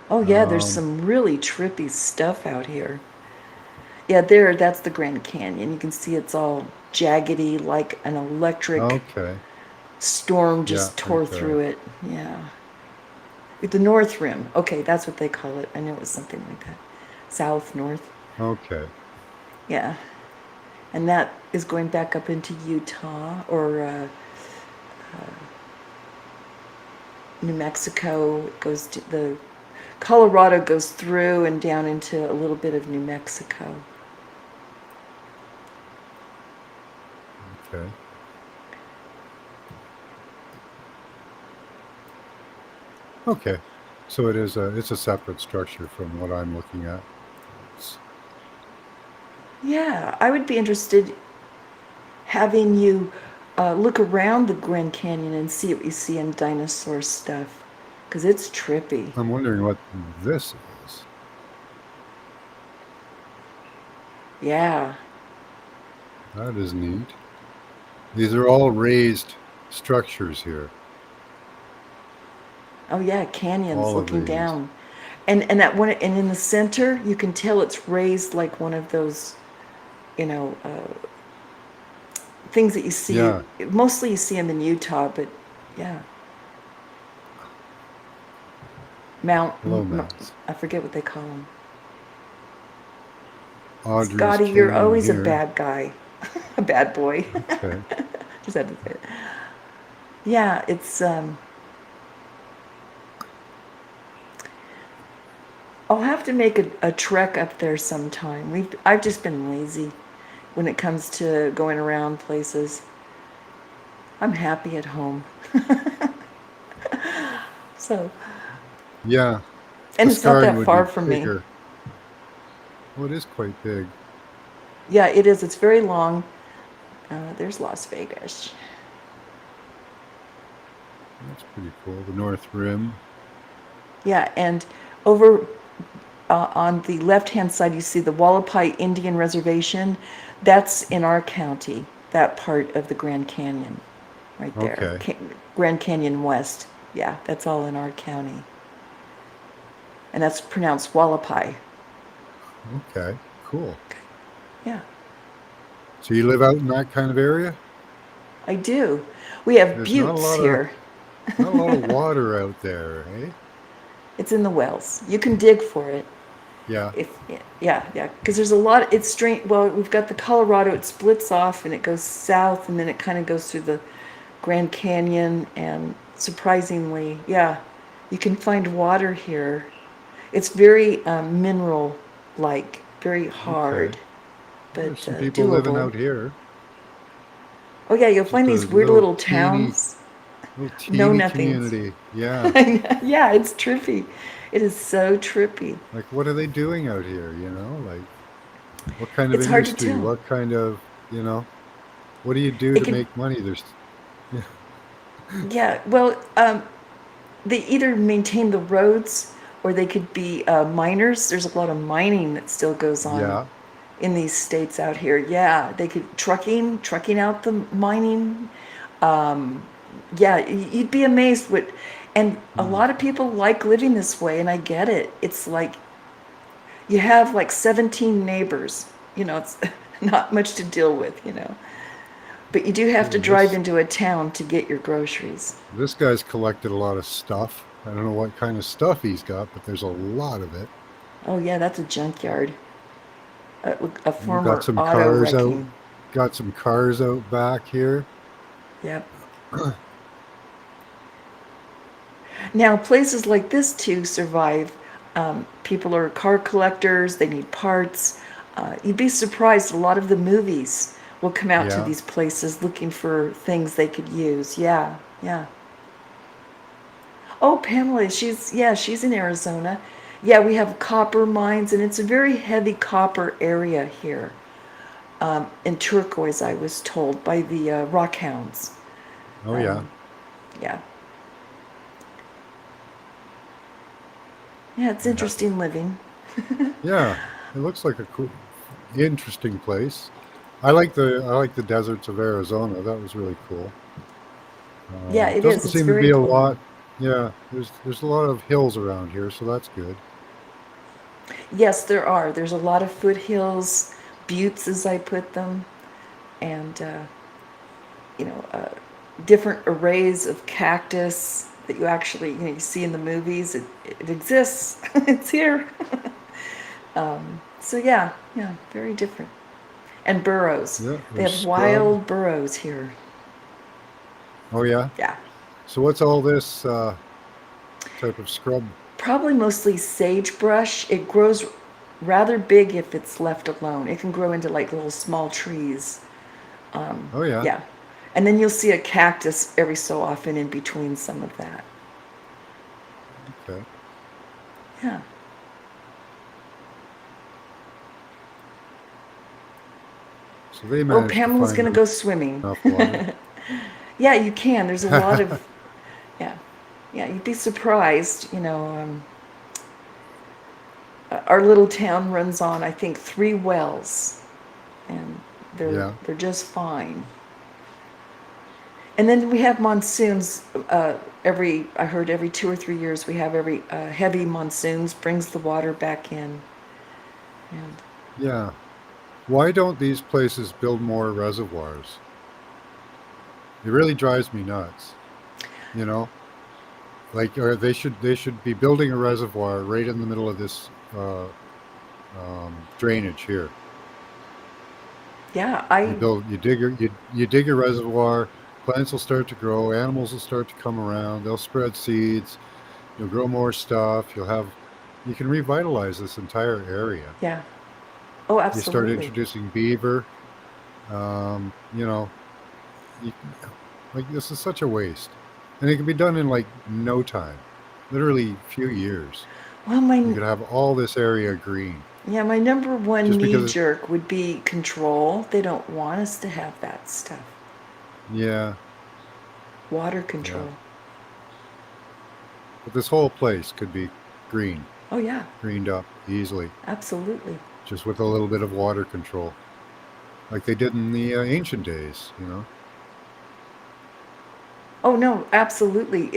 Oh yeah, there's Um, some really trippy stuff out here. Yeah, there, that's the Grand Canyon. You can see it's all jaggedy, like an electric Okay. storm just Yeah, tore right there. through it. Yeah. The North Rim. Okay, that's what they call it. I knew it was something like that. South, North. Okay. Yeah. And that is going back up into Utah or New Mexico. It goes to the Colorado goes through and down into a little bit of New Mexico. Okay. Okay. So it's a separate structure from what I'm looking at. Yeah, I would be interested having you look around the Grand Canyon and see what you see in dinosaur stuff, because it's trippy. I'm wondering what this is. Yeah. That is neat. These are all raised structures here. Oh yeah, canyons All of looking these. down. And that one, and in the center, you can tell it's raised like one of those, you know, things that you see. Yeah. Mostly you see them in Utah, but yeah. Low mounts. I forget what they call them. Audrey's Scotty, you're Canyon always a here. bad guy, a bad boy. Okay. Just had to say it. Yeah, it's. I'll have to make a trek up there sometime. I've just been lazy when it comes to going around places. I'm happy at home. So. Yeah. And the it's not scarring that would far be from me. bigger. Well, it is quite big. Yeah, it is. It's very long. There's Las Vegas. That's pretty cool. The North Rim. Yeah, and over on the left-hand side, you see the Wallapai Indian Reservation. That's in our county, that part of the Grand Canyon, right there. Okay. Grand Canyon West. Yeah, that's all in our county. And that's pronounced Wallapai. Okay. Cool. Yeah, So you live out in that kind of area? I do. We have There's not a buttes lot of- here. Not a lot of water out there, eh? It's in the wells. You can dig for it. Yeah. Yeah, because there's a lot. It's strange. Well, we've got the Colorado. It splits off and it goes south, and then it kind of goes through the Grand Canyon. And surprisingly, yeah, you can find water here. It's very mineral-like, very hard, but There's some people doable. living out here. Oh yeah, you'll find Just these a weird little little towns. Little No teeny nothings. community. Yeah. Yeah, it's trippy. It is so trippy. Like, what are they doing out here? Like, what kind of It's hard to industry? tell. What kind of, what do you do It to can, make money? Yeah. yeah, well, they either maintain the roads or they could be miners. There's a lot of mining that still goes on Yeah. in these states out here. Yeah, they could trucking out the mining. Um, yeah, you'd be amazed and a lot of people like living this way, and I get it. It's like you have like 17 neighbors. It's not much to deal with. But you do have to Yeah, drive into a town to get your groceries. this guy's collected a lot of stuff. I don't know what kind of stuff he's got, but there's a lot of it. Oh yeah, that's a junkyard. A We've former got some auto cars out. wrecking. Got some cars out back here. Yep. Now, places like this too survive. People are car collectors, they need parts. You'd be surprised, a lot of the movies will come out to Yeah. these places looking for things they could use. Yeah, yeah. Oh, Pamela, she's in Arizona. Yeah, we have copper mines, and it's a very heavy copper area here. In turquoise, I was told, by the rockhounds. Oh, yeah. Yeah. Yeah, it's interesting living. Yeah. It looks like a cool, interesting place. I like the deserts of Arizona. That was really cool. Yeah, it Doesn't is. It's seem to very be a cool. lot. Yeah, there's a lot of hills around here, so that's good. Yes, there are. There's a lot of foothills, buttes, as I put them, and different arrays of cactus that you actually you see in the movies. It exists. It's here. So yeah, very different. And burros. Yeah, They there's have scrub. wild burros here. Oh yeah. Yeah. So what's all this type of scrub? Probably mostly sagebrush. It grows rather big if it's left alone. It can grow into like little small trees. Oh yeah. Yeah. And then you'll see a cactus every so often in between some of that. Okay. Yeah. So they Oh, managed to Pamela's find going to go swimming. enough water. Yeah, you can. There's a lot of, yeah. Yeah, you'd be surprised, our little town runs on, I think, 3 wells, and Yeah. they're just fine. And then we have monsoons. I heard every 2 or 3 years we have heavy monsoons brings the water back in. And Yeah. Why don't these places build more reservoirs? It really drives me nuts. You know, or they should be building a reservoir right in the middle of this drainage here. yeah, You dig a reservoir, plants will start to grow, animals will start to come around, they'll spread seeds, you'll grow more stuff, you can revitalize this entire area. yeah. Oh, You start absolutely. introducing beaver, you know, you, like this is such a waste. And it can be done in like no time, literally few years. Well, You could have all this area green. my number one Just knee because jerk would be control. They don't want us to have that stuff. Yeah, Water control. but this whole place could be green, Oh, yeah, greened up easily, absolutely. just with a little bit of water control, like they did in the ancient days, Oh, no, absolutely.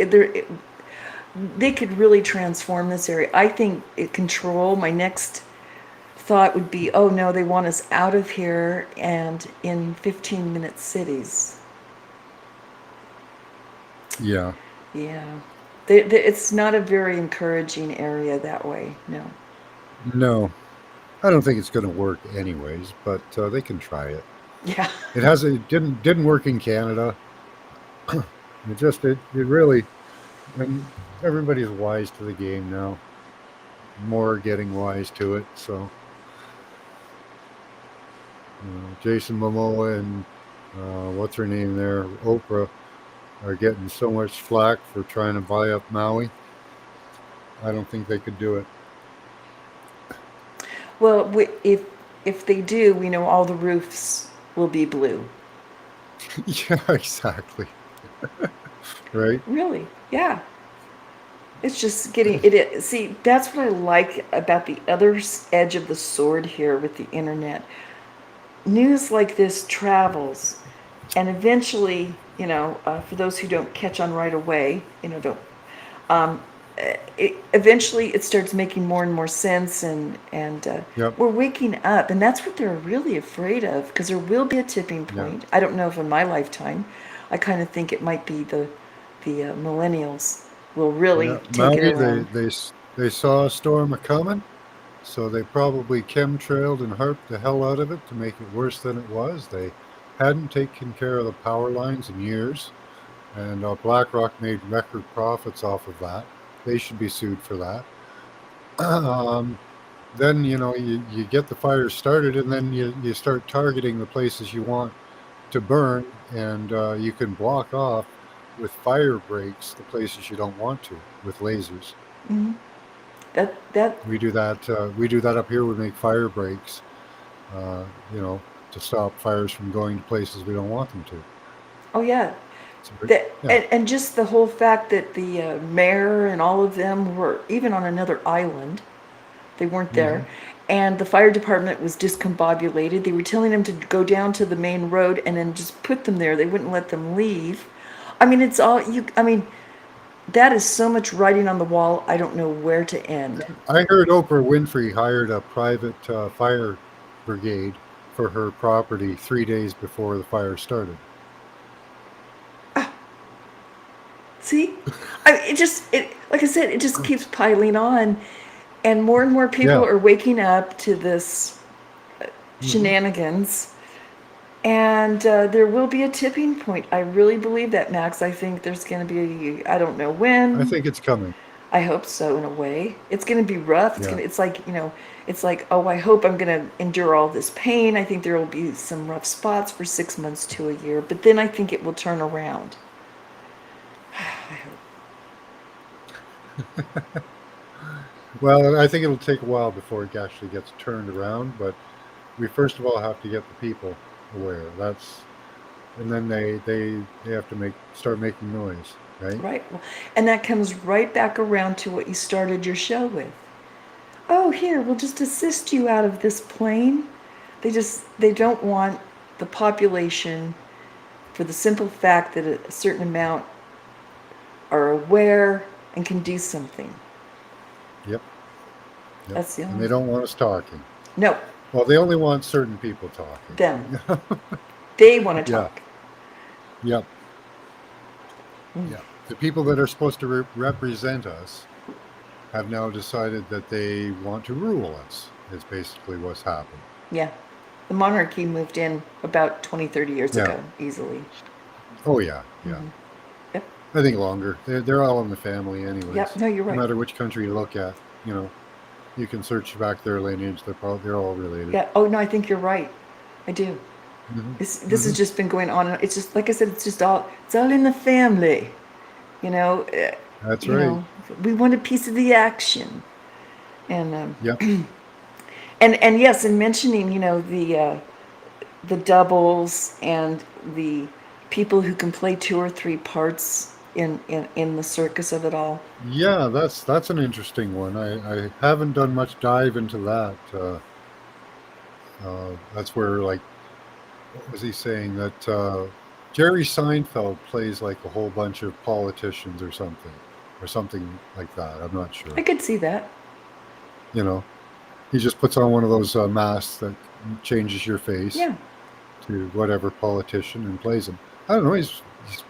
They could really transform this area. I think control, my next thought would be, oh, no, they want us out of here and in 15-minute cities. Yeah. Yeah. It's not a very encouraging area that way, no. No, I don't think it's going to work anyways, but they can try it. Yeah. It didn't work in Canada. It really, and everybody's wise to the game now. More are getting wise to it. So, Jason Momoa and what's her name there, Oprah, are getting so much flack for trying to buy up Maui. I don't think they could do it. Well, if they do, we know all the roofs will be blue. Yeah, exactly. Right? Really? Yeah. It's just getting it. See, that's what I like about the other edge of the sword here with the internet. News like this travels, and eventually, for those who don't catch on right away, don't. Eventually, it starts making more and more sense, and Yep. we're waking up, and that's what they're really afraid of, because there will be a tipping point. I don't know if in my lifetime. I kind of think it might be the millennials will really Yeah. take it Maui, around. they saw a storm a coming, so they probably chemtrailed and harped the hell out of it to make it worse than it was. They hadn't taken care of the power lines in years, and BlackRock made record profits off of that. They should be sued for that. Then you get the fire started, and then you start targeting the places you want to burn, and you can block off with fire breaks the places you don't want to with lasers. Hmm. That We do that. We do that up here. We make fire breaks, uh, to stop fires from going to places we don't want them to. Oh yeah. Yeah. And just the whole fact that the mayor and all of them were even on another island. They weren't there. And the fire department was discombobulated. They were telling them to go down to the main road and then just put them there. They wouldn't let them leave. I mean, that is so much writing on the wall. I don't know where to end. I heard Oprah Winfrey hired a private fire brigade for her property 3 days before the fire started. See? Like I said, it just keeps piling on. And more people Yeah. are waking up to this shenanigans. And there will be a tipping point. I really believe that, Max. I think there's going to be, I don't know when. I think it's coming. I hope so, in a way. It's going to be rough. Yeah. It's like, oh, I hope I'm going to endure all this pain. I think there will be some rough spots for 6 months to a year. But then I think it will turn around. I hope. Well, I think it'll take a while before it actually gets turned around, but we first of all have to get the people aware. And then they have to start making noise, right? Right. And that comes right back around to what you started your show with. Oh, here, we'll just assist you out of this plane. They don't want the population, for the simple fact that a certain amount are aware and can do something. Yep. That's the And only. they don't want us talking. No, Well, they only want certain people talking. them. They want to Yeah. talk. Yep. Yeah. The people that are supposed to represent us have now decided that they want to rule us, is basically what's happened. Yeah. The monarchy moved in about 20, 30 years Yeah. ago, easily. Oh, yeah. Yeah. Yep. I think longer. They're all in the family anyways. Yep. No, you're right. No matter which country you look at, you can search back their lineage. They're all related. Yeah. Oh, no, I think you're right. I do. Mhm. This has just been going on. It's just, like I said, it's all in the family. That's You right. know, we want a piece of the action. And Yep. and yes, in mentioning, the doubles and the people who can play 2 or 3 parts in the circus of it all. Yeah, that's an interesting one. I haven't done much dive into that. That's where, like, what was he saying? That Jerry Seinfeld plays like a whole bunch of politicians or something like that. I'm not sure. I could see that. He just puts on one of those masks that changes your face Yeah. to whatever politician and plays him. I don't know. He's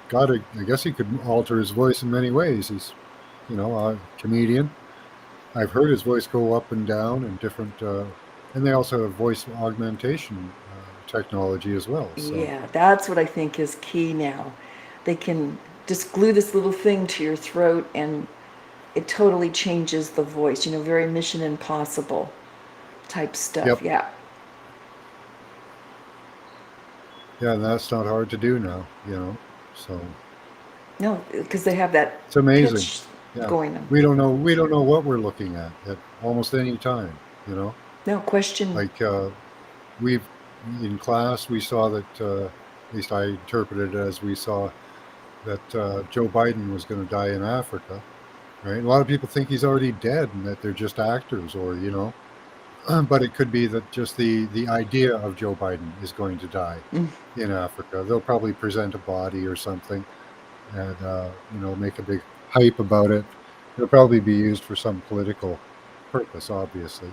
got a. I guess he could alter his voice in many ways. He's, a comedian. I've heard his voice go up and down and different. And they also have voice augmentation technology as well. So. Yeah, that's what I think is key now. They can just glue this little thing to your throat and it totally changes the voice, very Mission Impossible type stuff. Yep. Yeah. Yeah, and that's not hard to do now. So. No, because they have that It's amazing. pitch Yeah. going on. We don't know what we're looking at almost any time, you know? No question. Like we've in class we saw that at least I interpreted it as we saw that Joe Biden was going to die in Africa, right? A lot of people think he's already dead and that they're just actors, or you know, but it could be that just the idea of Joe Biden is going to die in Africa. They'll probably present a body or something, and you know, make a big hype about it. It'll probably be used for some political purpose. Obviously,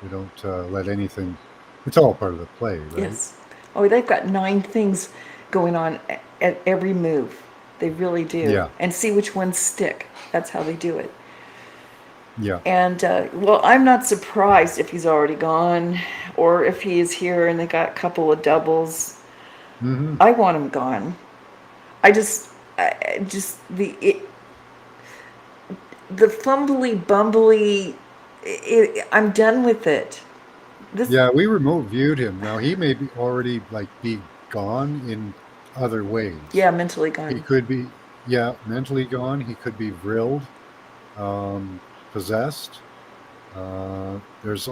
we don't let anything. It's all part of the play, right? Yes. Oh, they've got 9 things going on at every move. They really do. Yeah. And see which ones stick. That's how they do it. Yeah. And well, I'm not surprised if he's already gone, or if he is here and they got a couple of doubles. Mm-hmm. I want him gone. I just the fumbly bumbly. I'm done with it. Yeah, we remote viewed him. Now he may be already be gone in other ways. Yeah, mentally He gone. could be, yeah, mentally gone. He could be vrilled, possessed. There's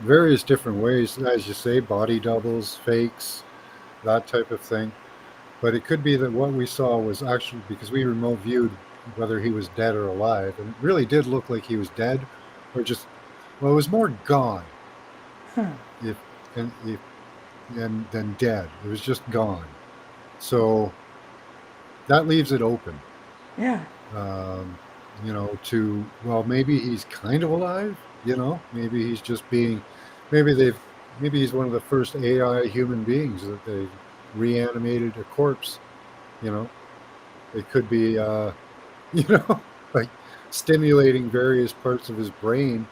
various different ways, as you say, body doubles, fakes, that type of thing. But it could be that what we saw was actually, because we remote viewed whether he was dead or alive, and it really did look like he was dead, or just, well, it was more gone. Huh. Than dead. It was just gone. So that leaves it open. Yeah. You know, to, well, maybe he's kind of alive, you know, maybe he's just being, maybe he's one of the first AI human beings that they reanimated a corpse, you know. It could be, you know, like stimulating various parts of his brain,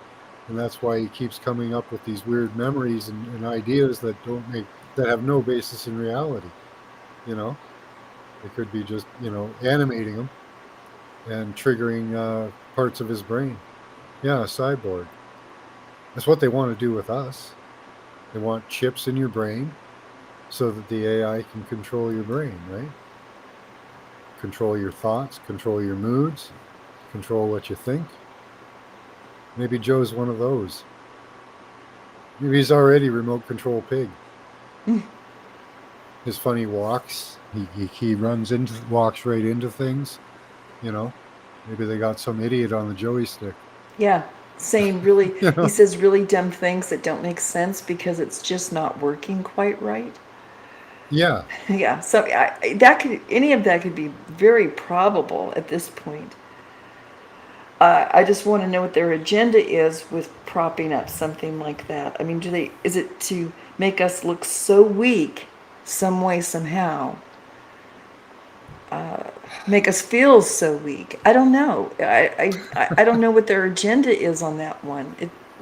and that's why he keeps coming up with these weird memories and ideas that that have no basis in reality, you know. It could be just, you know, animating him and triggering parts of his brain. Yeah, a cyborg. That's what they want to do with us. They want chips in your brain so that the AI can control your brain, right? Control your thoughts, control your moods, control what you think. Maybe Joe's one of those. Maybe he's already remote control pig. His funny walks, he walks right into things, you know. Maybe they got some idiot on the Joey stick. Yeah. Saying really, he says really dumb things that don't make sense because it's just not working quite right. Yeah. Yeah. So any of that could be very probable at this point. I just want to know what their agenda is with propping up something like that. I mean, is it to make us look so weak some way, somehow? Make us feel so weak? I don't know. I don't know what their agenda is on that one.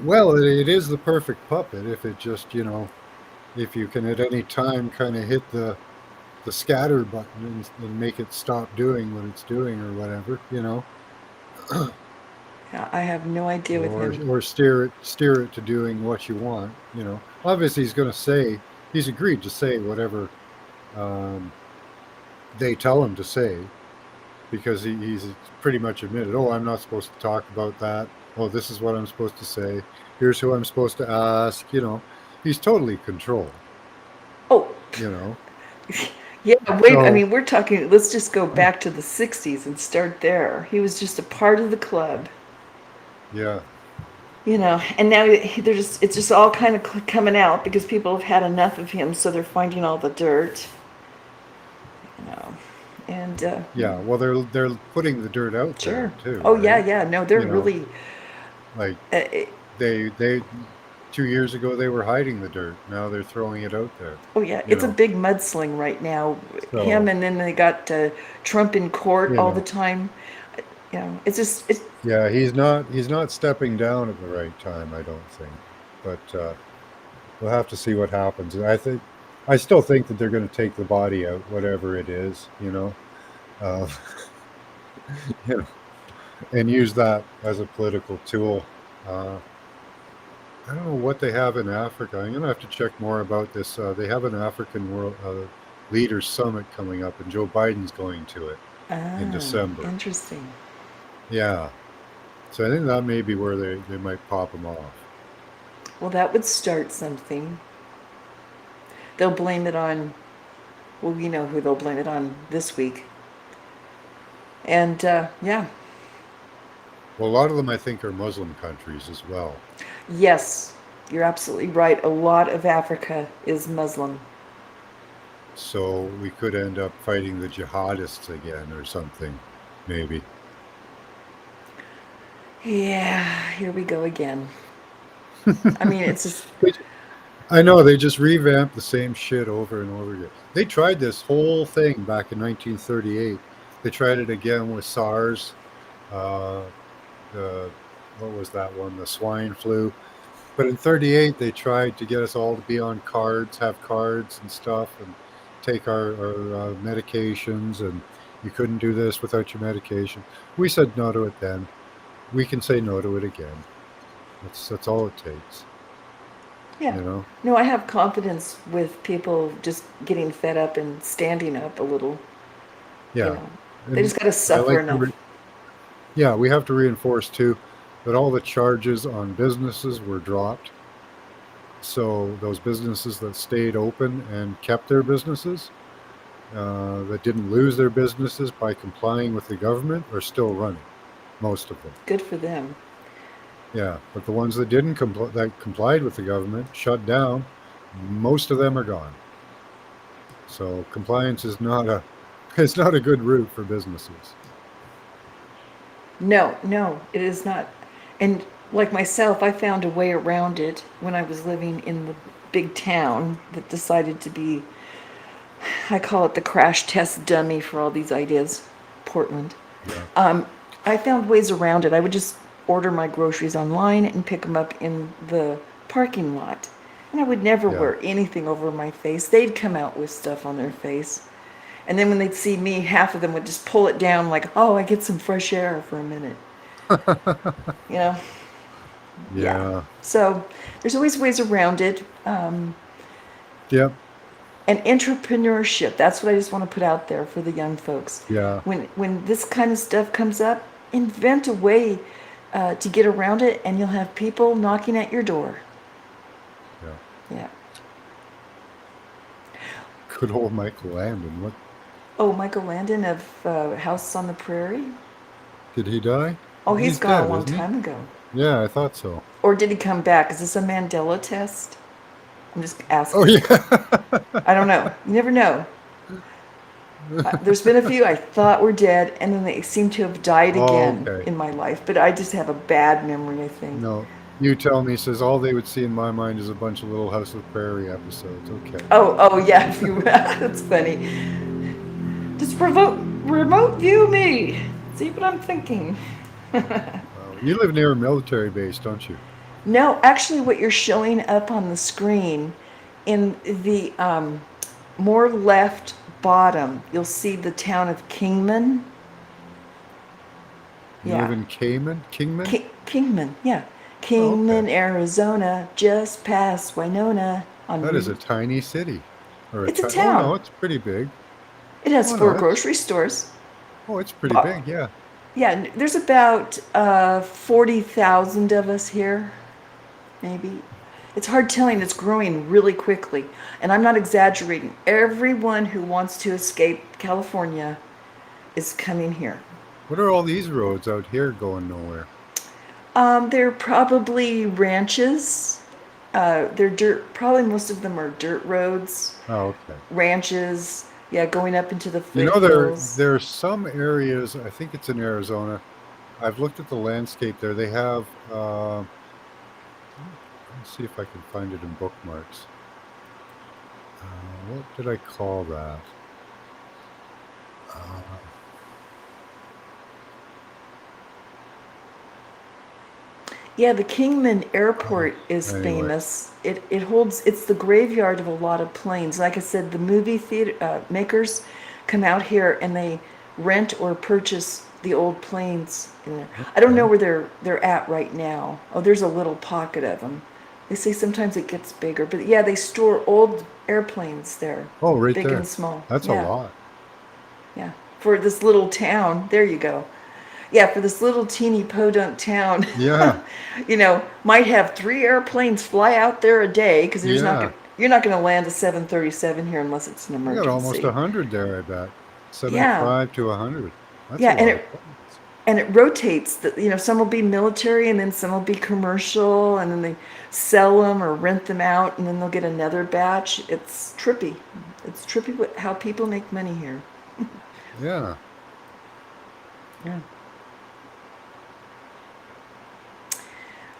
Well, it is the perfect puppet if it just, you know, if you can at any time kind of hit the scatter button and make it stop doing what it's doing or whatever, you know. Yeah, I have no idea with him. Or steer it to doing what you want, you know. Obviously, he's agreed to say whatever they tell him to say, because he's pretty much admitted, oh, I'm not supposed to talk about that. Oh, this is what I'm supposed to say. Here's who I'm supposed to ask, you know. He's totally controlled. Oh. You know. Yeah, wait, I mean, we're talking, let's just go back to the 60s and start there. He was just a part of the club. Yeah. You know, and now it's just all kind of coming out because people have had enough of him, so they're finding all the dirt. You know, and yeah, well, they're putting the dirt out there too. Oh, right? yeah. No, they're really like they 2 years ago they were hiding the dirt. Now they're throwing it out there. Oh yeah, it's a big mudsling right now. So, him, and then they got Trump in court all the time. You know, it's yeah, he's not stepping down at the right time, I don't think. But we'll have to see what happens. I still think that they're going to take the body out, whatever it is, you know, you know, and use that as a political tool. I don't know what they have in Africa. I'm going to have to check more about this. They have an African World Leaders Summit coming up, and Joe Biden's going to it. in December. Interesting. Yeah. So I think that may be where they might pop them off. Well, that would start something. They'll blame it on, well, you know who they'll blame it on this week. And yeah, Well, a lot of them I think are Muslim countries as well. yes, you're absolutely right. A lot of Africa is Muslim. So we could end up fighting the jihadists again or something, maybe. Yeah, here we go again. I mean, it's just, I know, they just revamped the same shit over and over again. They tried this whole thing back in 1938. They tried it again with SARS. What was that one? The swine flu. But in 38, they tried to get us all to be on cards, have cards and stuff, and take our medications, and you couldn't do this without your medication. We said no to it then. We can say no to it again. That's all it takes. yeah. You know? No, I have confidence with people just getting fed up and standing up a little. Yeah. You know, they just got to suffer I like enough. Yeah, we have to reinforce too that all the charges on businesses were dropped. So those businesses that stayed open and kept their businesses, that didn't lose their businesses by complying with the government, are still running. Most of them. Good for them. Yeah, but the ones that didn't that complied with the government, shut down, most of them are gone. So compliance is not a it's not a good route for businesses. No, no, it is not. And like myself, I found a way around it when I was living in the big town that decided to be, I call it the crash test dummy for all these ideas, Portland. Yeah. I found ways around it. I would just order my groceries online and pick them up in the parking lot. And I would never Yeah. wear anything over my face. They'd come out with stuff on their face. And then when they'd see me, half of them would just pull it down like, oh, I get some fresh air for a minute. You know? Yeah. So there's always ways around it. Yep. And entrepreneurship, that's what I just want to put out there for the young folks. Yeah. When this kind of stuff comes up, invent a way to get around it, and you'll have people knocking at your door. Yeah. Yeah. Good old Michael Landon. What Oh, Michael Landon of House on the Prairie? did he die? Oh, he's gone dead, a long isn't he? time ago. Yeah, I thought so. Or did he come back? Is this a Mandela test? I'm just asking. Oh yeah. I don't know. You never know. There's been a few I thought were dead, and then they seem to have died Oh, again okay. in my life. But I just have a bad memory, I think. No. You tell me, says all they would see in my mind is a bunch of Little House of the Prairie episodes. Okay. Oh yeah. If you, that's funny. Just remote view me. See what I'm thinking. You live near a military base, don't you? No, actually, what you're showing up on the screen in the more left bottom, you'll see the town of Kingman. You live in Kingman? Kingman, yeah. Kingman, Arizona, just past Winona. That is a tiny city. Or It's a Oh, town. no, it's pretty big. It has Oh, no, 4 that's- grocery stores. Oh, it's pretty big, yeah. Yeah, there's about 40,000 of us here, maybe. It's hard telling. It's growing really quickly. And I'm not exaggerating. Everyone who wants to escape California is coming here. What are all these roads out here going nowhere? They're probably ranches. They're dirt. Probably most of them are dirt roads, Oh, okay. ranches. Yeah, going up into the You know, there foothills. are some areas, I think it's in Arizona. I've looked at the landscape there. They have, let's see if I can find it in bookmarks. What did I call that? Yeah, the Kingman Airport is anyway. famous. It holds, it's the graveyard of a lot of planes. Like I said, the movie theater makers come out here and they rent or purchase the old planes in there. I don't know where they're at right now. Oh, there's a little pocket of them. They say sometimes it gets bigger, but yeah, they store old airplanes there. Oh, right big there. and small. That's Yeah. a lot. Yeah, for this little town. There you go. Yeah, for this little teeny podunk town. Yeah. You know, might have 3 airplanes fly out there a day because there's Yeah. you're not going to land a 737 here unless it's an We emergency. got almost 100 there, I bet. 75 to 100. That's Yeah, a and lot. it rotates. You know, some will be military and then some will be commercial, and then they sell them or rent them out, and then they'll get another batch. It's trippy. It's trippy how people make money here. Yeah. Yeah.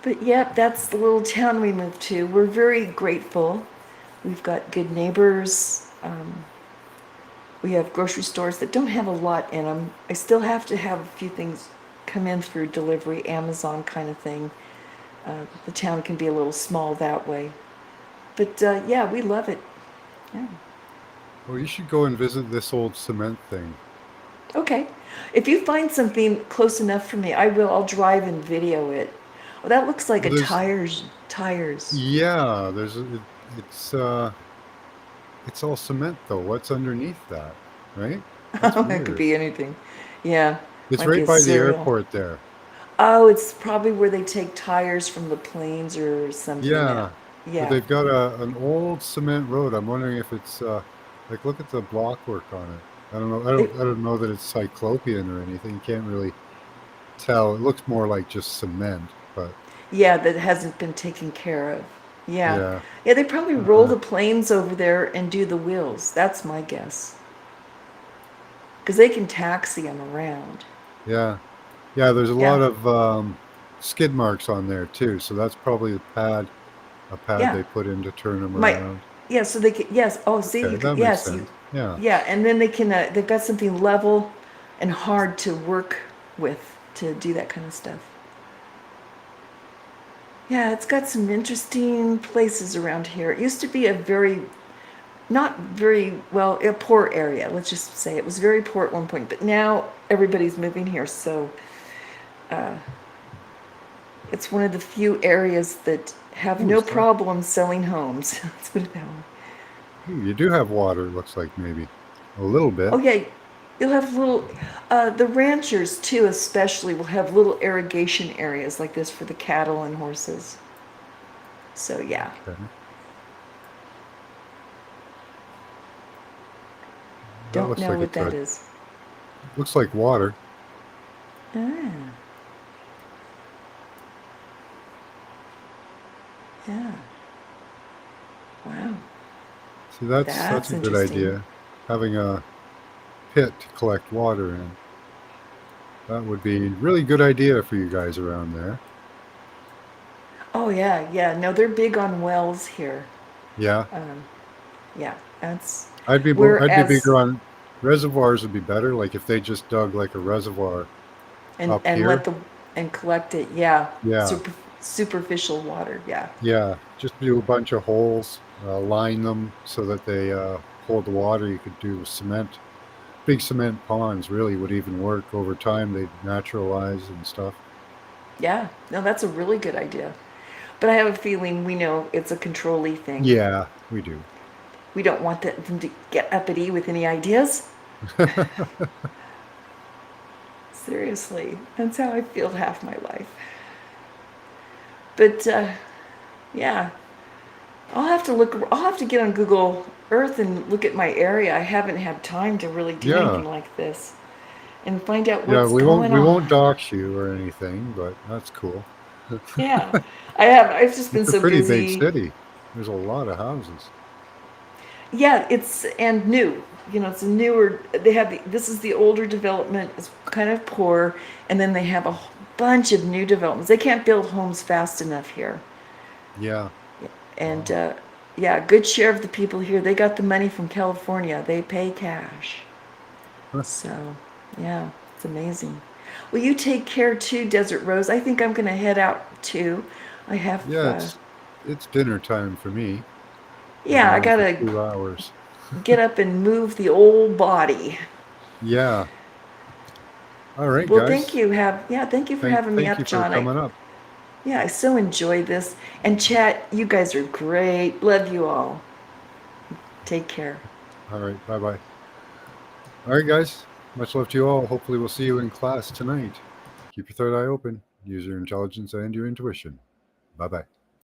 But yeah, that's the little town we moved to. We're very grateful. We've got good neighbors. We have grocery stores that don't have a lot in them. I still have to have a few things come in through delivery, Amazon kind of thing. The town can be a little small that way. But yeah, we love it. Yeah. Well, you should go and visit this old cement thing. Okay. If you find something close enough for me, I will. I'll drive and video it. Well, that looks like Well, a there's- tires. Yeah, it's all cement though. What's underneath that, right? That's It weird. could be anything. Yeah. It's might be right a by the cereal. airport there. Oh, it's probably where they take tires from the planes or something. Yeah. Yeah. But they've got an old cement road. I'm wondering if it's like, look at the blockwork on it. I don't know. I don't know that it's cyclopean or anything. You can't really tell. It looks more like just cement, but Yeah, that hasn't been taken care of. Yeah. yeah. Yeah, they probably roll the planes over there and do the wheels. That's my guess. Because they can taxi them around. Yeah. Yeah, there's a Yeah. lot of skid marks on there too. So that's probably a pad Yeah. they put in to turn them My- around. Yeah, so they can, yes. Oh, see, Okay, you that can, makes yes. sense. Yeah. Yeah, and then they can, they've got something level and hard to work with to do that kind of stuff. Yeah, it's got some interesting places around here. It used to be not very well, a poor area, let's just say. It was very poor at one point, but now everybody's moving here, so it's one of the few areas that have no Ooh, so- problem selling homes. Let's put it that way. Ooh, you do have water, it looks like maybe. A little bit. Oh yeah, you'll have little, the ranchers too especially will have little irrigation areas like this for the cattle and horses. So yeah. Okay. That Don't looks know like what it's that a- is. Looks like water. Ah. Yeah. Wow. See, that's That's a good interesting. idea. Having a pit to collect water in. That would be a really good idea for you guys around there. Oh yeah, yeah. No, they're big on wells here. Yeah. Yeah, that's I'd be whereas- bigger on reservoirs would be better. Like if they just dug like a reservoir and up and here. and collect it. Yeah. Yeah. Superficial water. Yeah. Yeah, just do a bunch of holes, line them so that they hold the water. You could do cement. Big cement ponds really would even work over time. They'd naturalize and stuff. Yeah. No, that's a really good idea. But I have a feeling we know it's a control-y thing. Yeah, we do. We don't want them to get uppity with any ideas. Seriously, that's how I feel half my life. But yeah, I'll have to get on Google Earth and look at my area. I haven't had time to really do Yeah. anything like this and find out Yeah, what's we going won't on. we won't dox you or anything, but that's cool. Yeah, I've just been It's a so pretty busy. big city. There's a lot of houses. Yeah, and new. You know, it's a newer. They have this is the older development. It's kind of poor, and then they have a bunch of new developments. They can't build homes fast enough here, Yeah. and yeah, a good share of the people here, they got the money from California. They pay cash. So, yeah, it's amazing. Well, you take care too, Desert Rose. I think I'm gonna head out too. I have. Yeah, it's dinner time for me. Yeah, I Been on for gotta 2 hours. get up and move the old body. Yeah. All right, Well, guys. thank you. Thank you for having me thank up, you for John. coming up. Yeah, I so enjoyed this. And chat, you guys are great. Love you all. Take care. All right, bye-bye. All right, guys. Much love to you all. Hopefully we'll see you in class tonight. Keep your third eye open. Use your intelligence and your intuition. Bye-bye.